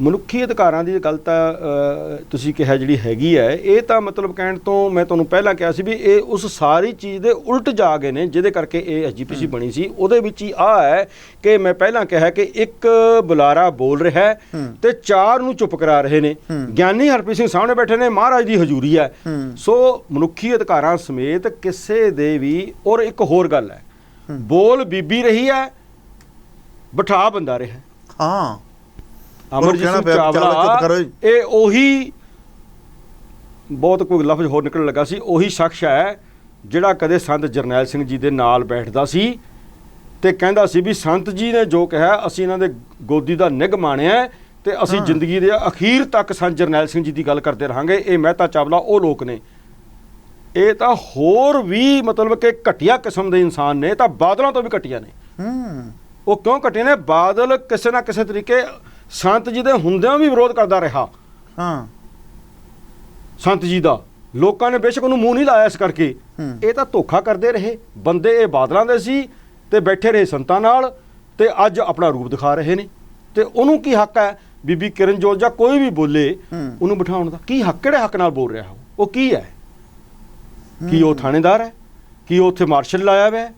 ਮਨੁੱਖੀ ਅਧਿਕਾਰਾਂ ਦੀ ਗੱਲ ਤਾਂ ਤੁਸੀਂ ਕਿਹਾ ਜਿਹੜੀ ਹੈਗੀ ਹੈ, ਇਹ ਤਾਂ ਮਤਲਬ ਕਹਿਣ ਤੋਂ ਮੈਂ ਤੁਹਾਨੂੰ ਪਹਿਲਾਂ ਕਿਹਾ ਸੀ ਵੀ ਇਹ ਉਸ ਸਾਰੀ ਚੀਜ਼ ਦੇ ਉਲਟ ਜਾ ਗਏ ਨੇ ਜਿਹਦੇ ਕਰਕੇ ਇਹ ਐਸਜੀਪੀਸੀ ਬਣੀ ਸੀ। ਉਹਦੇ ਵਿੱਚ ਹੀ ਆ ਹੈ ਕਿ ਮੈਂ ਪਹਿਲਾਂ ਕਿਹਾ ਕਿ ਇੱਕ ਬੁਲਾਰਾ ਬੋਲ ਰਿਹਾ ਤੇ 4 ਨੂੰ ਚੁੱਪ ਕਰਾ ਰਹੇ ਨੇ। ਗਿਆਨੀ ਹਰਪ੍ਰੀਤ ਸਿੰਘ ਸਾਹਮਣੇ ਬੈਠੇ ਨੇ, ਮਹਾਰਾਜ ਦੀ ਹਜ਼ੂਰੀ ਹੈ। ਸੋ ਮਨੁੱਖੀ ਅਧਿਕਾਰਾਂ ਸਮੇਤ ਕਿਸੇ ਦੇ ਵੀ। ਔਰ ਇੱਕ ਹੋਰ ਗੱਲ ਹੈ, ਬੋਲ ਬੀਬੀ ਰਹੀ ਹੈ, ਬਿਠਾ ਬੰਦਾ ਰਿਹਾ। ਹਾਂ, ਅਮਰਜੀਤ ਸਿੰਘ ਚਾਵਲਾ ਇਹ ਉਹੀ, ਬਹੁਤ ਕੋਈ ਲਫ਼ਜ਼ ਹੋਰ ਨਿਕਲਣ ਲੱਗਾ ਸੀ, ਉਹੀ ਸ਼ਖਸ ਹੈ ਜਿਹੜਾ ਕਦੇ ਸੰਤ ਜਰਨੈਲ ਸਿੰਘ ਜੀ ਦੇ ਨਾਲ ਬੈਠਦਾ ਸੀ ਤੇ ਕਹਿੰਦਾ ਸੀ ਵੀ ਸੰਤ ਜੀ ਨੇ ਜੋ ਕਿਹਾ ਅਸੀਂ ਇਹਨਾਂ ਦੇ ਗੋਦੀ ਦਾ ਨਿੱਘ ਮਾਣਿਆ ਤੇ ਅਸੀਂ ਜ਼ਿੰਦਗੀ ਦੇ ਅਖੀਰ ਤੱਕ ਸੰਤ ਜਰਨੈਲ ਸਿੰਘ ਜੀ ਦੀ ਗੱਲ ਕਰਦੇ ਰਹਾਂਗੇ। ਇਹ ਮਹਿਤਾ ਚਾਵਲਾ ਉਹ ਲੋਕ ਨੇ। ਇਹ ਤਾਂ ਹੋਰ ਵੀ ਮਤਲਬ ਕਿ ਘਟੀਆ ਕਿਸਮ ਦੇ ਇਨਸਾਨ ਨੇ, ਤਾਂ ਬਾਦਲਾਂ ਤੋਂ ਵੀ ਘਟੀਆ ਨੇ। ਉਹ ਕਿਉਂ ਘਟੇ ਨੇ? ਬਾਦਲ ਕਿਸੇ ਨਾ ਕਿਸੇ ਤਰੀਕੇ ਸੰਤ ਜੀ ਦੇ ਹੁੰਦਿਆਂ ਵੀ ਵਿਰੋਧ ਕਰਦਾ ਰਿਹਾ। ਸੰਤ ਜੀ ਦਾ ਲੋਕਾਂ ਨੇ ਬੇਸ਼ੱਕ ਉਹਨੂੰ ਮੂੰਹ ਨਹੀਂ ਲਾਇਆ ਇਸ ਕਰਕੇ। ਇਹ ਤਾਂ ਧੋਖਾ ਕਰਦੇ ਰਹੇ ਬੰਦੇ। ਇਹ ਬਾਦਲਾਂ ਦੇ ਸੀ ਤੇ ਬੈਠੇ ਰਹੇ ਸੰਤਾਂ ਨਾਲ ਤੇ ਅੱਜ ਆਪਣਾ ਰੂਪ ਦਿਖਾ ਰਹੇ ਨੇ। ਤੇ ਉਹਨੂੰ ਕੀ ਹੱਕ ਹੈ ਬੀਬੀ ਕਿਰਨਜੋਤ ਜਾਂ ਕੋਈ ਵੀ ਬੋਲੇ ਉਹਨੂੰ ਬਿਠਾਉਣ ਦਾ? ਕੀ ਹੱਕ, ਕਿਹੜੇ ਹੱਕ ਨਾਲ ਬੋਲ ਰਿਹਾ ਉਹ ਕੀ ਹੈ? ਕੀ ਉਹ ਥਾਣੇਦਾਰ ਹੈ? ਕੀ ਉਹ ਉੱਥੇ ਮਾਰਸ਼ਲ ਲਾਇਆ ਹੋਇਆ ਹੈ?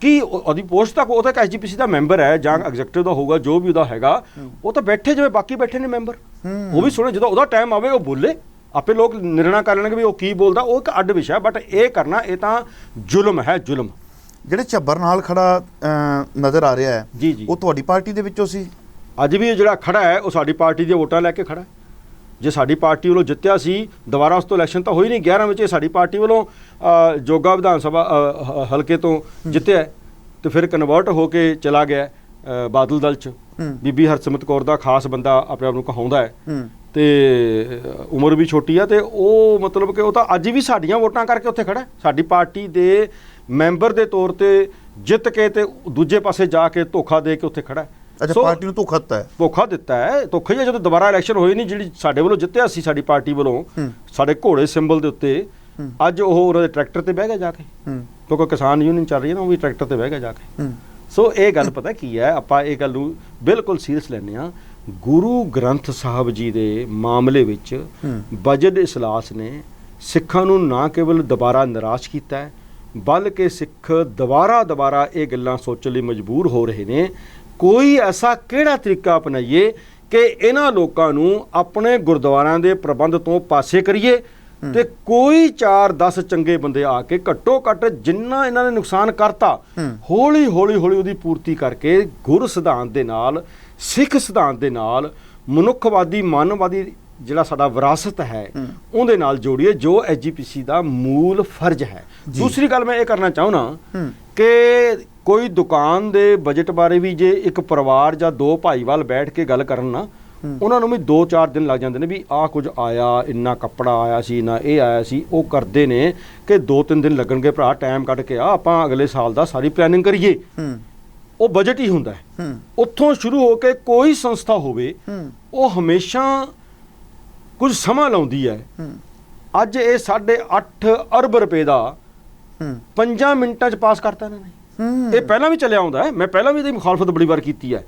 ਕੀ ਉਹਦੀ ਪੋਸਟ ਤੱਕ? ਉਹ ਤਾਂ ਐਸਜੀਪੀਸੀ ਦਾ ਮੈਂਬਰ ਹੈ ਜਾਂ ਐਗਜ਼ੈਕਟਿਵ ਦਾ ਹੋਊਗਾ, ਜੋ ਵੀ ਉਹਦਾ ਹੈਗਾ। ਉਹ ਤਾਂ ਬੈਠੇ ਜਿਵੇਂ ਬਾਕੀ ਬੈਠੇ ਨੇ ਮੈਂਬਰ। ਉਹ ਵੀ ਸੁਣੇ, ਜਦੋਂ ਉਹਦਾ ਟਾਈਮ ਆਵੇ ਉਹ ਬੋਲੇ, ਆਪੇ ਲੋਕ ਨਿਰਣਾ ਕਰ ਲੈਣਗੇ ਵੀ ਉਹ ਕੀ ਬੋਲਦਾ। ਉਹ ਇੱਕ ਅੱਡ ਵਿਸ਼ਾ, ਬਟ ਇਹ ਕਰਨਾ ਇਹ ਤਾਂ ਜ਼ੁਲਮ ਹੈ, ਜ਼ੁਲਮ। ਜਿਹੜੇ ਝੱਬਰ ਨਾਲ ਖੜਾ ਨਜ਼ਰ ਆ ਰਿਹਾ ਹੈ ਜੀ ਜੀ, ਉਹ ਤੁਹਾਡੀ ਪਾਰਟੀ ਦੇ ਵਿੱਚੋਂ ਸੀ? ਅੱਜ ਵੀ ਜਿਹੜਾ ਖੜਾ ਹੈ ਉਹ ਸਾਡੀ ਪਾਰਟੀ ਦੀਆਂ ਵੋਟਾਂ ਲੈ ਕੇ ਖੜਾ। ਜੇ ਸਾਡੀ ਪਾਰਟੀ ਵੱਲੋਂ ਜਿੱਤਿਆ ਸੀ, ਦੁਬਾਰਾ ਉਸ ਤੋਂ ਇਲੈਕਸ਼ਨ ਤਾਂ ਹੋਈ ਨਹੀਂ 11 ਵਿੱਚ। ਸਾਡੀ ਪਾਰਟੀ ਵੱਲੋਂ ਜੋਗਾ ਵਿਧਾਨ ਸਭਾ ਹਲਕੇ ਤੋਂ ਜਿੱਤਿਆ ਤੇ ਫਿਰ ਕਨਵਰਟ ਹੋ ਕੇ ਚਲਾ ਗਿਆ ਬਾਦਲ ਦਲ 'ਚ। ਬੀਬੀ ਹਰਸਿਮਰਤ ਕੌਰ ਦਾ ਖਾਸ ਬੰਦਾ ਆਪਣੇ ਆਪ ਨੂੰ ਕਹਾਉਂਦਾ ਹੈ ਤੇ ਉਮਰ ਵੀ ਛੋਟੀ ਆ ਤੇ ਉਹ ਮਤਲਬ ਕਿ ਉਹ ਤਾਂ ਅੱਜ ਵੀ ਸਾਡੀਆਂ ਵੋਟਾਂ ਕਰਕੇ ਉੱਥੇ ਖੜਾ। ਸਾਡੀ ਪਾਰਟੀ ਦੇ ਮੈਂਬਰ ਦੇ ਤੌਰ ਤੇ ਜਿੱਤ ਕੇ ਤੇ ਦੂਜੇ ਪਾਸੇ ਜਾ ਕੇ ਧੋਖਾ ਦੇ ਕੇ ਉੱਥੇ ਖੜਾ। ਅੱਛਾ, ਪਾਰਟੀ ਨੂੰ ਧੋਖਾ ਦਿੱਤਾ ਹੈ? ਧੋਖਾ ਦਿੱਤਾ ਹੈ, ਧੋਖਾ ਹੀ ਹੈ। ਜਦੋਂ ਦੁਬਾਰਾ ਇਲੈਕਸ਼ਨ ਹੋਈ ਨਹੀਂ, ਜਿਹੜੀ ਸਾਡੇ ਵੱਲੋਂ ਜਿੱਤਿਆ ਸੀ ਸਾਡੀ ਪਾਰਟੀ ਵੱਲੋਂ ਸਾਡੇ ਘੋੜੇ ਸਿੰਬਲ ਦੇ ਉੱਤੇ, ਅੱਜ ਉਹ ਉਹਨਾਂ ਦੇ ਟਰੈਕਟਰ ਤੇ ਬਹਿ ਗਿਆ ਜਾ ਕੇ, ਕਿਉਂਕਿ ਕਿਸਾਨ ਯੂਨੀਅਨ ਚੱਲ ਰਹੀ ਹੈ ਨਾ, ਉਹ ਵੀ ਟਰੈਕਟਰ ਤੇ ਬਹਿ ਗਿਆ ਜਾ ਕੇ। ਸੋ ਇਹ ਗੱਲ ਪਤਾ ਕੀ ਹੈ, ਆਪਾਂ ਇਹ ਗੱਲ ਨੂੰ ਬਿਲਕੁਲ ਸੀਰੀਅਸ ਲੈਂਦੇ ਹਾਂ। ਗੁਰੂ ਗ੍ਰੰਥ ਸਾਹਿਬ ਜੀ ਦੇ ਮਾਮਲੇ ਵਿੱਚ ਬਜਟ ਇਜਲਾਸ ਨੇ ਸਿੱਖਾਂ ਨੂੰ ਨਾ ਕੇਵਲ ਦੁਬਾਰਾ ਨਿਰਾਸ਼ ਕੀਤਾ ਹੈ, ਬਲਕਿ ਸਿੱਖ ਦੁਬਾਰਾ ਇਹ ਗੱਲਾਂ ਸੋਚਣ ਲਈ ਮਜਬੂਰ ਹੋ ਰਹੇ ਨੇ ਕੋਈ ਐਸਾ ਕਿਹੜਾ ਤਰੀਕਾ ਅਪਣਾਈਏ ਕਿ ਇਹਨਾਂ ਲੋਕਾਂ ਨੂੰ ਆਪਣੇ ਗੁਰਦੁਆਰਿਆਂ ਦੇ ਪ੍ਰਬੰਧ ਤੋਂ ਪਾਸੇ ਕਰੀਏ ਤੇ ਕੋਈ 4-10 ਚੰਗੇ ਬੰਦੇ ਆ ਕੇ ਘੱਟੋ ਘੱਟ ਜਿੰਨਾ ਇਹਨਾਂ ਨੇ ਨੁਕਸਾਨ ਕਰਤਾ ਹੌਲੀ ਹੌਲੀ ਉਹਦੀ ਪੂਰਤੀ ਕਰਕੇ ਗੁਰ ਸਿਧਾਂਤ ਦੇ ਨਾਲ, ਸਿੱਖ ਸਿਧਾਂਤ ਦੇ ਨਾਲ, ਮਨੁੱਖਵਾਦੀ ਮਾਨਵਵਾਦੀ ਜਿਹੜਾ ਸਾਡਾ ਵਿਰਾਸਤ ਹੈ ਉਹਦੇ ਨਾਲ ਜੋੜੀਏ, ਜੋ ਐਸਜੀਪੀਸੀ ਦਾ ਮੂਲ ਫਰਜ਼ ਹੈ। ਦੂਸਰੀ ਗੱਲ ਮੈਂ ਇਹ ਕਰਨਾ ਚਾਹੁੰਦਾ ਕਿ ਕੋਈ ਦੁਕਾਨ ਦੇ ਬਜਟ ਬਾਰੇ ਵੀ ਜੇ ਇੱਕ ਪਰਿਵਾਰ ਜਾਂ 2 ਭਾਈਵਾਲ ਬੈਠ ਕੇ ਗੱਲ ਕਰਨ ਨਾ, ਉਹਨਾਂ ਨੂੰ ਵੀ 2-4 ਦਿਨ ਲੱਗ ਜਾਂਦੇ ਨੇ ਵੀ ਆਹ ਕੁਝ ਆਇਆ, ਇੰਨਾ ਕੱਪੜਾ ਆਇਆ ਸੀ, ਨਾ ਇਹ ਆਇਆ ਸੀ। ਉਹ ਕਰਦੇ ਨੇ ਕਿ 2-3 ਦਿਨ ਲੱਗਣਗੇ ਭਰਾ, ਟਾਈਮ ਕੱਢ ਕੇ ਆ ਆਪਾਂ ਅਗਲੇ ਸਾਲ ਦਾ ਸਾਰੀ ਪਲੈਨਿੰਗ ਕਰੀਏ। ਉਹ ਬਜਟ ਹੀ ਹੁੰਦਾ ਹੈ। ਉੱਥੋਂ ਸ਼ੁਰੂ ਹੋ ਕੇ ਕੋਈ ਸੰਸਥਾ ਹੋਵੇ ਉਹ ਹਮੇਸ਼ਾ ਕੁਝ ਸਮਾਂ ਲਾਉਂਦੀ ਹੈ। ਅੱਜ ਇਹ 8.5 ਅਰਬ ਰੁਪਏ ਦਾ 5 ਮਿੰਟਾਂ 'ਚ ਪਾਸ ਕਰਤਾ ਇਹਨਾਂ ਨੇ। ਇਹ ਪਹਿਲਾਂ ਵੀ ਚੱਲਿਆ ਆਉਂਦਾ ਹੈ, ਮੈਂ ਪਹਿਲਾਂ ਵੀ ਇਹਦੀ ਮੁਖਾਲਫਤ ਬੜੀ ਵਾਰ ਕੀਤੀ ਹੈ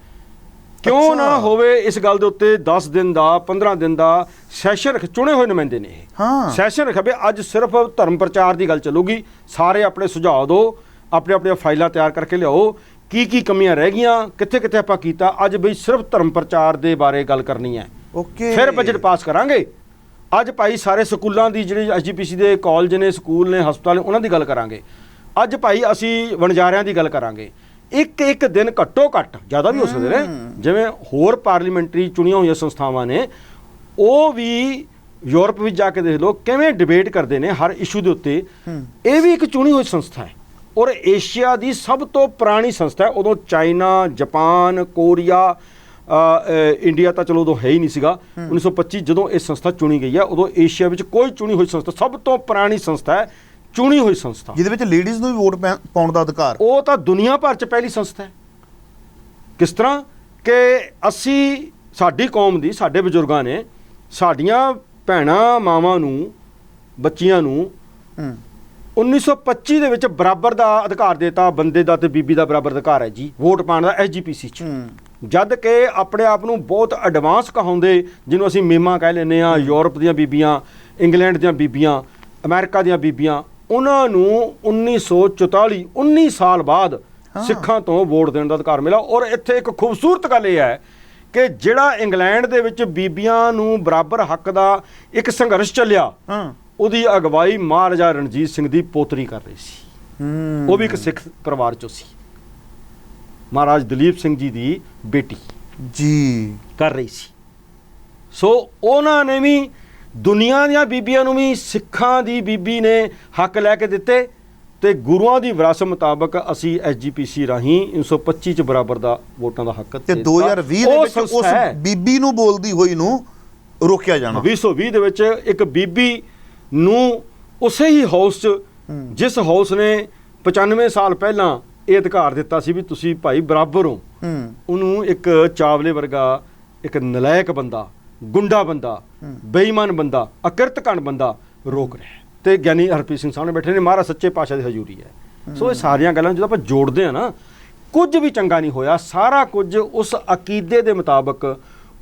ਕਿਉਂ ਨਾ ਹੋਵੇ ਇਸ ਗੱਲ ਦੇ ਉੱਤੇ 10 ਦਿਨ ਦਾ 15 ਦਿਨ ਦਾ ਸੈਸ਼ਨ ਚੁਣੇ ਹੋਏ ਨੁਮਾਇੰਦੇ ਨੇ ਇਹ ਸੈਸ਼ਨ ਰੱਖਿਆ ਵੀ ਅੱਜ ਸਿਰਫ ਧਰਮ ਪ੍ਰਚਾਰ ਦੀ ਗੱਲ ਚੱਲੂਗੀ। ਸਾਰੇ ਆਪਣੇ ਸੁਝਾਅ ਦਿਓ, ਆਪਣੇ ਆਪਣੀਆਂ ਫਾਈਲਾਂ ਤਿਆਰ ਕਰਕੇ ਲਿਆਓ, ਕੀ ਕਮੀਆਂ ਰਹਿ ਗਈਆਂ, ਕਿੱਥੇ ਆਪਾਂ ਕੀਤਾ। ਅੱਜ ਬਈ ਸਿਰਫ ਧਰਮ ਪ੍ਰਚਾਰ ਦੇ ਬਾਰੇ ਗੱਲ ਕਰਨੀ ਹੈ। ਓਕੇ, ਫਿਰ ਬਜਟ ਪਾਸ ਕਰਾਂਗੇ। ਅੱਜ ਭਾਈ ਸਾਰੇ ਸਕੂਲਾਂ ਦੀ ਜਿਹੜੇ ਐਸਜੀਪੀਸੀ ਦੇ ਕਾਲਜ ਨੇ, ਸਕੂਲ ਨੇ, ਹਸਪਤਾਲ ਨੇ, ਉਹਨਾਂ ਦੀ ਗੱਲ ਕਰਾਂਗੇ। ਅੱਜ ਭਾਈ ਅਸੀਂ ਵਣਜਾਰਿਆਂ ਦੀ ਗੱਲ ਕਰਾਂਗੇ। ਇੱਕ ਦਿਨ ਘੱਟੋ ਘੱਟ, ਜ਼ਿਆਦਾ ਵੀ ਹੋ ਸਕਦੇ ਨੇ, ਜਿਵੇਂ ਹੋਰ ਪਾਰਲੀਮੈਂਟਰੀ ਚੁਣੀਆਂ ਹੋਈਆਂ ਸੰਸਥਾਵਾਂ ਨੇ, ਉਹ ਵੀ ਯੂਰਪ ਵਿੱਚ ਜਾ ਕੇ ਦੇਖ ਲਓ ਕਿਵੇਂ ਡਿਬੇਟ ਕਰਦੇ ਨੇ ਹਰ ਇਸ਼ੂ ਦੇ ਉੱਤੇ। ਇਹ ਵੀ ਇੱਕ ਚੁਣੀ ਹੋਈ ਸੰਸਥਾ ਹੈ ਔਰ ਏਸ਼ੀਆ ਦੀ ਸਭ ਤੋਂ ਪੁਰਾਣੀ ਸੰਸਥਾ ਹੈ। ਉਦੋਂ ਚਾਈਨਾ, ਜਾਪਾਨ, ਕੋਰੀਆ, ਇੰਡੀਆ ਤਾਂ ਚਲੋ ਉਦੋਂ ਹੈ ਹੀ ਨਹੀਂ ਸੀਗਾ। 1925 ਜਦੋਂ ਇਹ ਸੰਸਥਾ ਚੁਣੀ ਗਈ ਹੈ, ਉਦੋਂ ਏਸ਼ੀਆ ਵਿੱਚ ਕੋਈ ਚੁਣੀ ਹੋਈ ਸੰਸਥਾ, ਸਭ ਤੋਂ ਪੁਰਾਣੀ ਸੰਸਥਾ ਹੈ, ਚੁਣੀ ਹੋਈ ਸੰਸਥਾ, ਜਿਹਦੇ ਵਿੱਚ ਲੇਡੀਜ਼ ਨੂੰ ਵੀ ਵੋਟ ਪਾਉਣ ਦਾ ਅਧਿਕਾਰ। ਉਹ ਤਾਂ ਦੁਨੀਆ ਭਰ 'ਚ ਪਹਿਲੀ ਸੰਸਥਾ ਹੈ। ਕਿਸ ਤਰ੍ਹਾਂ ਕਿ ਅਸੀਂ, ਸਾਡੀ ਕੌਮ ਦੀ, ਸਾਡੇ ਬਜ਼ੁਰਗਾਂ ਨੇ ਸਾਡੀਆਂ ਭੈਣਾਂ ਮਾਵਾਂ ਨੂੰ, ਬੱਚੀਆਂ ਨੂੰ 1925 ਦੇ ਵਿੱਚ ਬਰਾਬਰ ਦਾ ਅਧਿਕਾਰ ਦਿੱਤਾ। ਬੰਦੇ ਦਾ ਤੇ ਬੀਬੀ ਦਾ ਬਰਾਬਰ ਅਧਿਕਾਰ ਹੈ ਜੀ ਵੋਟ ਪਾਉਣ ਦਾ ਐਸਜੀਪੀਸੀ 'ਚ। ਜਦ ਕਿ ਆਪਣੇ ਆਪ ਨੂੰ ਬਹੁਤ ਐਡਵਾਂਸ ਕਹਾਉਂਦੇ, ਜਿਹਨੂੰ ਅਸੀਂ ਮੇਮਾ ਕਹਿ ਲੈਂਦੇ ਹਾਂ, ਯੂਰਪ ਦੀਆਂ ਬੀਬੀਆਂ, ਇੰਗਲੈਂਡ ਦੀਆਂ ਬੀਬੀਆਂ, ਅਮਰੀਕਾ ਦੀਆਂ ਬੀਬੀਆਂ, ਉਹਨਾਂ ਨੂੰ 1944 19 ਸਾਲ ਬਾਅਦ ਸਿੱਖਾਂ ਤੋਂ ਵੋਟ ਦੇਣ ਦਾ ਅਧਿਕਾਰ ਮਿਲਿਆ। ਔਰ ਇੱਥੇ ਇੱਕ ਖੂਬਸੂਰਤ ਗੱਲ ਇਹ ਹੈ ਕਿ ਜਿਹੜਾ ਇੰਗਲੈਂਡ ਦੇ ਵਿੱਚ ਬੀਬੀਆਂ ਨੂੰ ਬਰਾਬਰ ਹੱਕ ਦਾ ਇੱਕ ਸੰਘਰਸ਼ ਚੱਲਿਆ, ਉਹਦੀ ਅਗਵਾਈ ਮਹਾਰਾਜਾ ਰਣਜੀਤ ਸਿੰਘ ਦੀ ਪੋਤਰੀ ਕਰ ਰਹੀ ਸੀ। ਉਹ ਵੀ ਇੱਕ ਸਿੱਖ ਪਰਿਵਾਰ ਚੋਂ ਸੀ। ਮਹਾਰਾਜ ਦਲੀਪ ਸਿੰਘ ਜੀ ਦੀ ਬੇਟੀ ਜੀ ਕਰ ਰਹੀ ਸੀ। ਸੋ ਉਹਨਾਂ ਨੇ ਵੀ ਦੁਨੀਆ ਦੀਆਂ ਬੀਬੀਆਂ ਨੂੰ ਵੀ ਸਿੱਖਾਂ ਦੀ ਬੀਬੀ ਨੇ ਹੱਕ ਲੈ ਕੇ ਦਿੱਤੇ ਤੇ ਗੁਰੂਆਂ ਦੀ ਵਿਰਾਸਤ ਮੁਤਾਬਕ ਅਸੀਂ ਐਸਜੀਪੀਸੀ ਰਾਹੀਂ 1925 ਚ ਬਰਾਬਰ ਦਾ ਵੋਟਾਂ ਦਾ ਹੱਕ ਤੇ 2020 ਦੇ ਵਿੱਚ ਉਸ ਬੀਬੀ ਨੂੰ ਬੋਲਦੀ ਹੋਈ ਨੂੰ ਰੋਕਿਆ ਜਾਣਾ। 2020 ਦੇ ਵਿੱਚ ਇੱਕ ਬੀਬੀ ਨੂੰ ਉਸੇ ਹੀ ਹਾਊਸ 'ਚ, ਜਿਸ ਹਾਊਸ ਨੇ 95 ਸਾਲ ਪਹਿਲਾਂ ਇਹ ਅਧਿਕਾਰ ਦਿੱਤਾ ਸੀ ਵੀ ਤੁਸੀਂ ਭਾਈ ਬਰਾਬਰ ਹੋ, ਉਹਨੂੰ ਇੱਕ ਚਾਵਲੇ ਵਰਗਾ ਇੱਕ ਨਲਾਇਕ ਬੰਦਾ, ਗੁੰਡਾ ਬੰਦਾ, ਬੇਈਮਾਨ ਬੰਦਾ, ਅਕਿਰਤਕਣ ਬੰਦਾ ਰੋਕ ਰਿਹਾ। ਤੇ ਗਿਆਨੀ ਹਰਪ੍ਰੀਤ ਸਿੰਘ ਸਾਹਮਣੇ ਬੈਠੇ ਨੇ, ਮਹਾਰਾਜ ਸੱਚੇ ਪਾਤਸ਼ਾਹ ਦੀ ਹਜ਼ੂਰੀ ਹੈ। ਸੋ ਇਹ ਸਾਰੀਆਂ ਗੱਲਾਂ ਜਦੋਂ ਆਪਾਂ ਜੋੜਦੇ ਆ ਨਾ, ਕੁਝ ਵੀ ਚੰਗਾ ਨਹੀਂ ਹੋਇਆ। ਸਾਰਾ ਕੁਝ ਉਸ ਅਕੀਦੇ ਦੇ ਮੁਤਾਬਕ,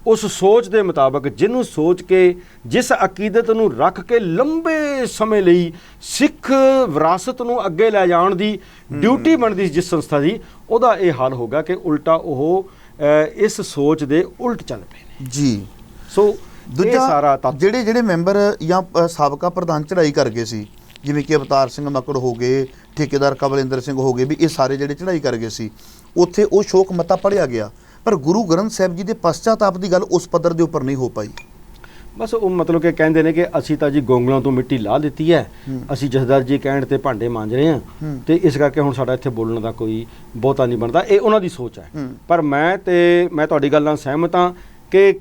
ਉਸ ਸੋਚ ਦੇ ਮੁਤਾਬਕ, ਜਿਹਨੂੰ ਸੋਚ ਕੇ, ਜਿਸ ਅਕੀਦਤ ਨੂੰ ਰੱਖ ਕੇ ਲੰਬੇ ਸਮੇਂ ਲਈ ਸਿੱਖ ਵਿਰਾਸਤ ਨੂੰ ਅੱਗੇ ਲੈ ਜਾਣ ਦੀ ਡਿਊਟੀ ਬਣਦੀ ਜਿਸ ਸੰਸਥਾ ਦੀ, ਉਹਦਾ ਇਹ ਹਾਲ ਹੋਗਾ ਕਿ ਉਲਟਾ ਉਹ ਇਸ ਸੋਚ ਦੇ ਉਲਟ ਚੱਲ ਪਏ ਨੇ ਜੀ। ਸੋ ਦੂਜਾ ਸਾਰਾ ਜਿਹੜੇ ਮੈਂਬਰ ਜਾਂ ਸਾਬਕਾ ਪ੍ਰਧਾਨ ਚੜ੍ਹਾਈ ਕਰ ਗਏ ਸੀ, ਜਿਵੇਂ ਕਿ ਅਵਤਾਰ ਸਿੰਘ ਮੱਕੜ ਹੋ ਗਏ, ਠੇਕੇਦਾਰ ਕਬਲਿੰਦਰ ਸਿੰਘ ਹੋ ਗਏ, ਵੀ ਇਹ ਸਾਰੇ ਜਿਹੜੇ ਚੜ੍ਹਾਈ ਕਰ ਗਏ ਸੀ, ਉੱਥੇ ਉਹ ਸ਼ੋਕ ਮਤਾ ਪੜ੍ਹਿਆ ਗਿਆ, ਪਰ ਗੁਰੂ ਗ੍ਰੰਥ ਸਾਹਿਬ ਜੀ ਦੇ ਪਛਤਾਤਾਪ ਦੀ ਗੱਲ ਉਸ ਪੱਧਰ ਦੇ ਉੱਪਰ ਨਹੀਂ ਹੋ ਪਾਈ। ਬਸ ਉਹ ਮਤਲਬ ਕਿ ਕਹਿੰਦੇ ਨੇ ਕਿ ਅਸੀਂ ਤਾਂ ਜੀ ਗੋਂਗਲਾਂ ਤੋਂ ਮਿੱਟੀ ਲਾ ਦਿੱਤੀ ਹੈ, ਅਸੀਂ ਜਥੇਦਾਰ ਜੀ ਕਹਿਣ ਤੇ ਭਾਂਡੇ ਮਾਂਜ ਰਹੇ ਹਾਂ, ਤੇ ਇਸ ਕਰਕੇ ਹੁਣ ਸਾਡਾ ਇੱਥੇ ਬੋਲਣ ਦਾ ਕੋਈ ਬਹੁਤਾ ਨਹੀਂ ਬਣਦਾ। ਇਹ ਉਹਨਾਂ ਦੀ ਸੋਚ ਹੈ। ਪਰ ਮੈਂ ਤੁਹਾਡੀ ਗੱਲ ਨਾਲ ਸਹਿਮਤ ਹਾਂ ਕਿ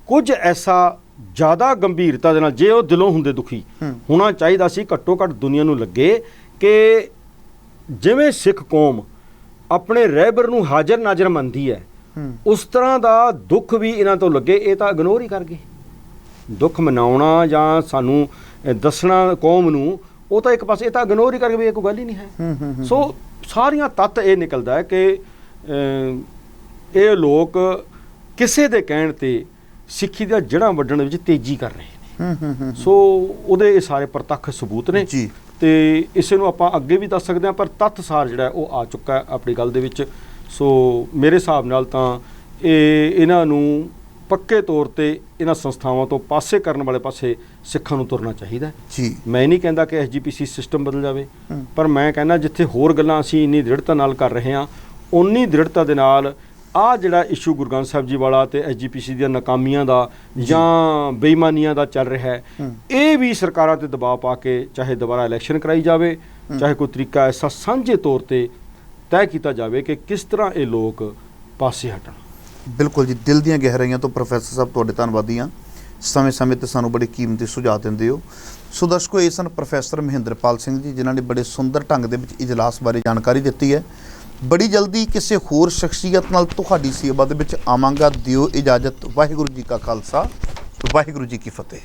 ਕੁਝ ਐਸਾ ਜ਼ਿਆਦਾ ਗੰਭੀਰਤਾ ਦੇ ਨਾਲ, ਜੇ ਉਹ ਦਿਲੋਂ ਹੁੰਦੇ ਦੁਖੀ, ਹੋਣਾ ਚਾਹੀਦਾ ਸੀ। ਘੱਟੋ ਘੱਟ ਦੁਨੀਆ ਨੂੰ ਲੱਗੇ ਕਿ ਜਿਵੇਂ ਸਿੱਖ ਕੌਮ ਆਪਣੇ ਰਹਿਬਰ ਨੂੰ ਹਾਜ਼ਰ ਨਾਜ਼ਰ ਮੰਨਦੀ ਹੈ, ਉਸ ਤਰ੍ਹਾਂ ਦਾ ਦੁੱਖ ਵੀ ਇਹਨਾਂ ਤੋਂ ਲੱਗੇ। ਇਹ ਤਾਂ ਇਗਨੋਰ ਹੀ ਕਰ ਗਏ। ਦੁੱਖ ਮਨਾਉਣਾ ਜਾਂ ਸਾਨੂੰ ਦੱਸਣਾ ਕੌਮ ਨੂੰ, ਉਹ ਤਾਂ ਇੱਕ ਪਾਸੇ, ਇਹ ਤਾਂ ਇਗਨੋਰ ਹੀ ਕਰਕੇ ਵੀ ਇਹ ਕੋਈ ਗੱਲ ਹੀ ਨਹੀਂ ਹੈ। ਸੋ ਸਾਰੀਆਂ ਤੱਤ ਇਹ ਨਿਕਲਦਾ ਹੈ ਕਿ ਇਹ ਲੋਕ ਕਿਸੇ ਦੇ ਕਹਿਣ ਤੇ ਸਿੱਖੀ ਦੀਆਂ ਜੜ੍ਹਾਂ ਵੱਢਣ ਵਿੱਚ ਤੇਜ਼ੀ ਕਰ ਰਹੇ ਨੇ। ਸੋ ਉਹਦੇ ਇਹ ਸਾਰੇ ਪ੍ਰਤੱਖ ਸਬੂਤ ਨੇ ਤੇ ਇਸੇ ਨੂੰ ਆਪਾਂ ਅੱਗੇ ਵੀ ਦੱਸ ਸਕਦੇ ਹਾਂ, ਪਰ ਤੱਥ ਸਾਰ ਜਿਹੜਾ ਉਹ ਆ ਚੁੱਕਾ ਹੈ ਆਪਣੀ ਗੱਲ ਦੇ ਵਿੱਚ। ਸੋ ਮੇਰੇ ਹਿਸਾਬ ਨਾਲ ਤਾਂ ਇਹਨਾਂ ਨੂੰ ਪੱਕੇ ਤੌਰ ਤੇ ਇਹਨਾਂ ਸੰਸਥਾਵਾਂ ਤੋਂ ਪਾਸੇ ਕਰਨ ਵਾਲੇ ਪਾਸੇ ਸਿੱਖਾਂ ਨੂੰ ਤੁਰਨਾ ਚਾਹੀਦਾ ਜੀ। ਮੈਂ ਨਹੀਂ ਕਹਿੰਦਾ ਕਿ ਐਸਜੀਪੀਸੀ ਸਿਸਟਮ ਬਦਲ ਜਾਵੇ, ਪਰ ਮੈਂ ਕਹਿੰਦਾ ਜਿੱਥੇ ਹੋਰ ਗੱਲਾਂ ਅਸੀਂ ਇੰਨੀ ਦ੍ਰਿੜਤਾ ਨਾਲ ਕਰ ਰਹੇ ਹਾਂ, ਉਨੀ ਦ੍ਰਿੜਤਾ ਦੇ ਨਾਲ ਆਹ ਜਿਹੜਾ ਇਸ਼ੂ ਗੁਰੂ ਗ੍ਰੰਥ ਸਾਹਿਬ ਜੀ ਵਾਲਾ ਤੇ ਐਸਜੀਪੀਸੀ ਦੀਆਂ ਨਾਕਾਮੀਆਂ ਦਾ ਜਾਂ ਬੇਈਮਾਨੀਆਂ ਦਾ ਚੱਲ ਰਿਹਾ ਹੈ, ਇਹ ਵੀ ਸਰਕਾਰਾਂ ਤੇ ਦਬਾਅ ਪਾ ਕੇ ਚਾਹੇ ਦੁਬਾਰਾ ਇਲੈਕਸ਼ਨ ਕਰਾਈ ਜਾਵੇ, ਚਾਹੇ ਕੋਈ ਤਰੀਕਾ ਐਸਾ ਸਾਂਝੇ ਤੌਰ ਤੇ ਤੈਅ ਕੀਤਾ ਜਾਵੇ ਕਿ ਕਿਸ ਤਰ੍ਹਾਂ ਇਹ ਲੋਕ ਪਾਸੇ ਹਟਣ। ਬਿਲਕੁਲ ਜੀ, ਦਿਲ ਦੀਆਂ ਗਹਿਰਾਈਆਂ ਤੋਂ ਪ੍ਰੋਫੈਸਰ ਸਾਹਿਬ ਤੁਹਾਡੇ ਧੰਨਵਾਦੀ ਹਾਂ। ਸਮੇਂ-ਸਮੇਂ ਤੇ ਸਾਨੂੰ ਬੜੇ ਕੀਮਤੀ ਸੁਝਾਅ ਦਿੰਦੇ ਹੋ। ਸੋ ਦਰਸ਼ਕੋ, ਇਹ ਸਨ ਪ੍ਰੋਫੈਸਰ ਮਹਿੰਦਰਪਾਲ ਸਿੰਘ ਜੀ, ਜਿਨ੍ਹਾਂ ਨੇ ਬੜੇ ਸੁੰਦਰ ਢੰਗ ਦੇ ਵਿੱਚ ਇਜਲਾਸ ਬਾਰੇ ਜਾਣਕਾਰੀ ਦਿੱਤੀ ਹੈ। ਬੜੀ ਜਲਦੀ ਕਿਸੇ ਹੋਰ ਸ਼ਖਸੀਅਤ ਨਾਲ ਤੁਹਾਡੀ ਸੇਵਾ ਦੇ ਵਿੱਚ ਆਵਾਂਗਾ। ਦਿਓ ਇਜਾਜ਼ਤ। ਵਾਹਿਗੁਰੂ ਜੀ ਕਾ ਖਾਲਸਾ, ਵਾਹਿਗੁਰੂ ਜੀ ਕੀ ਫਤਿਹ।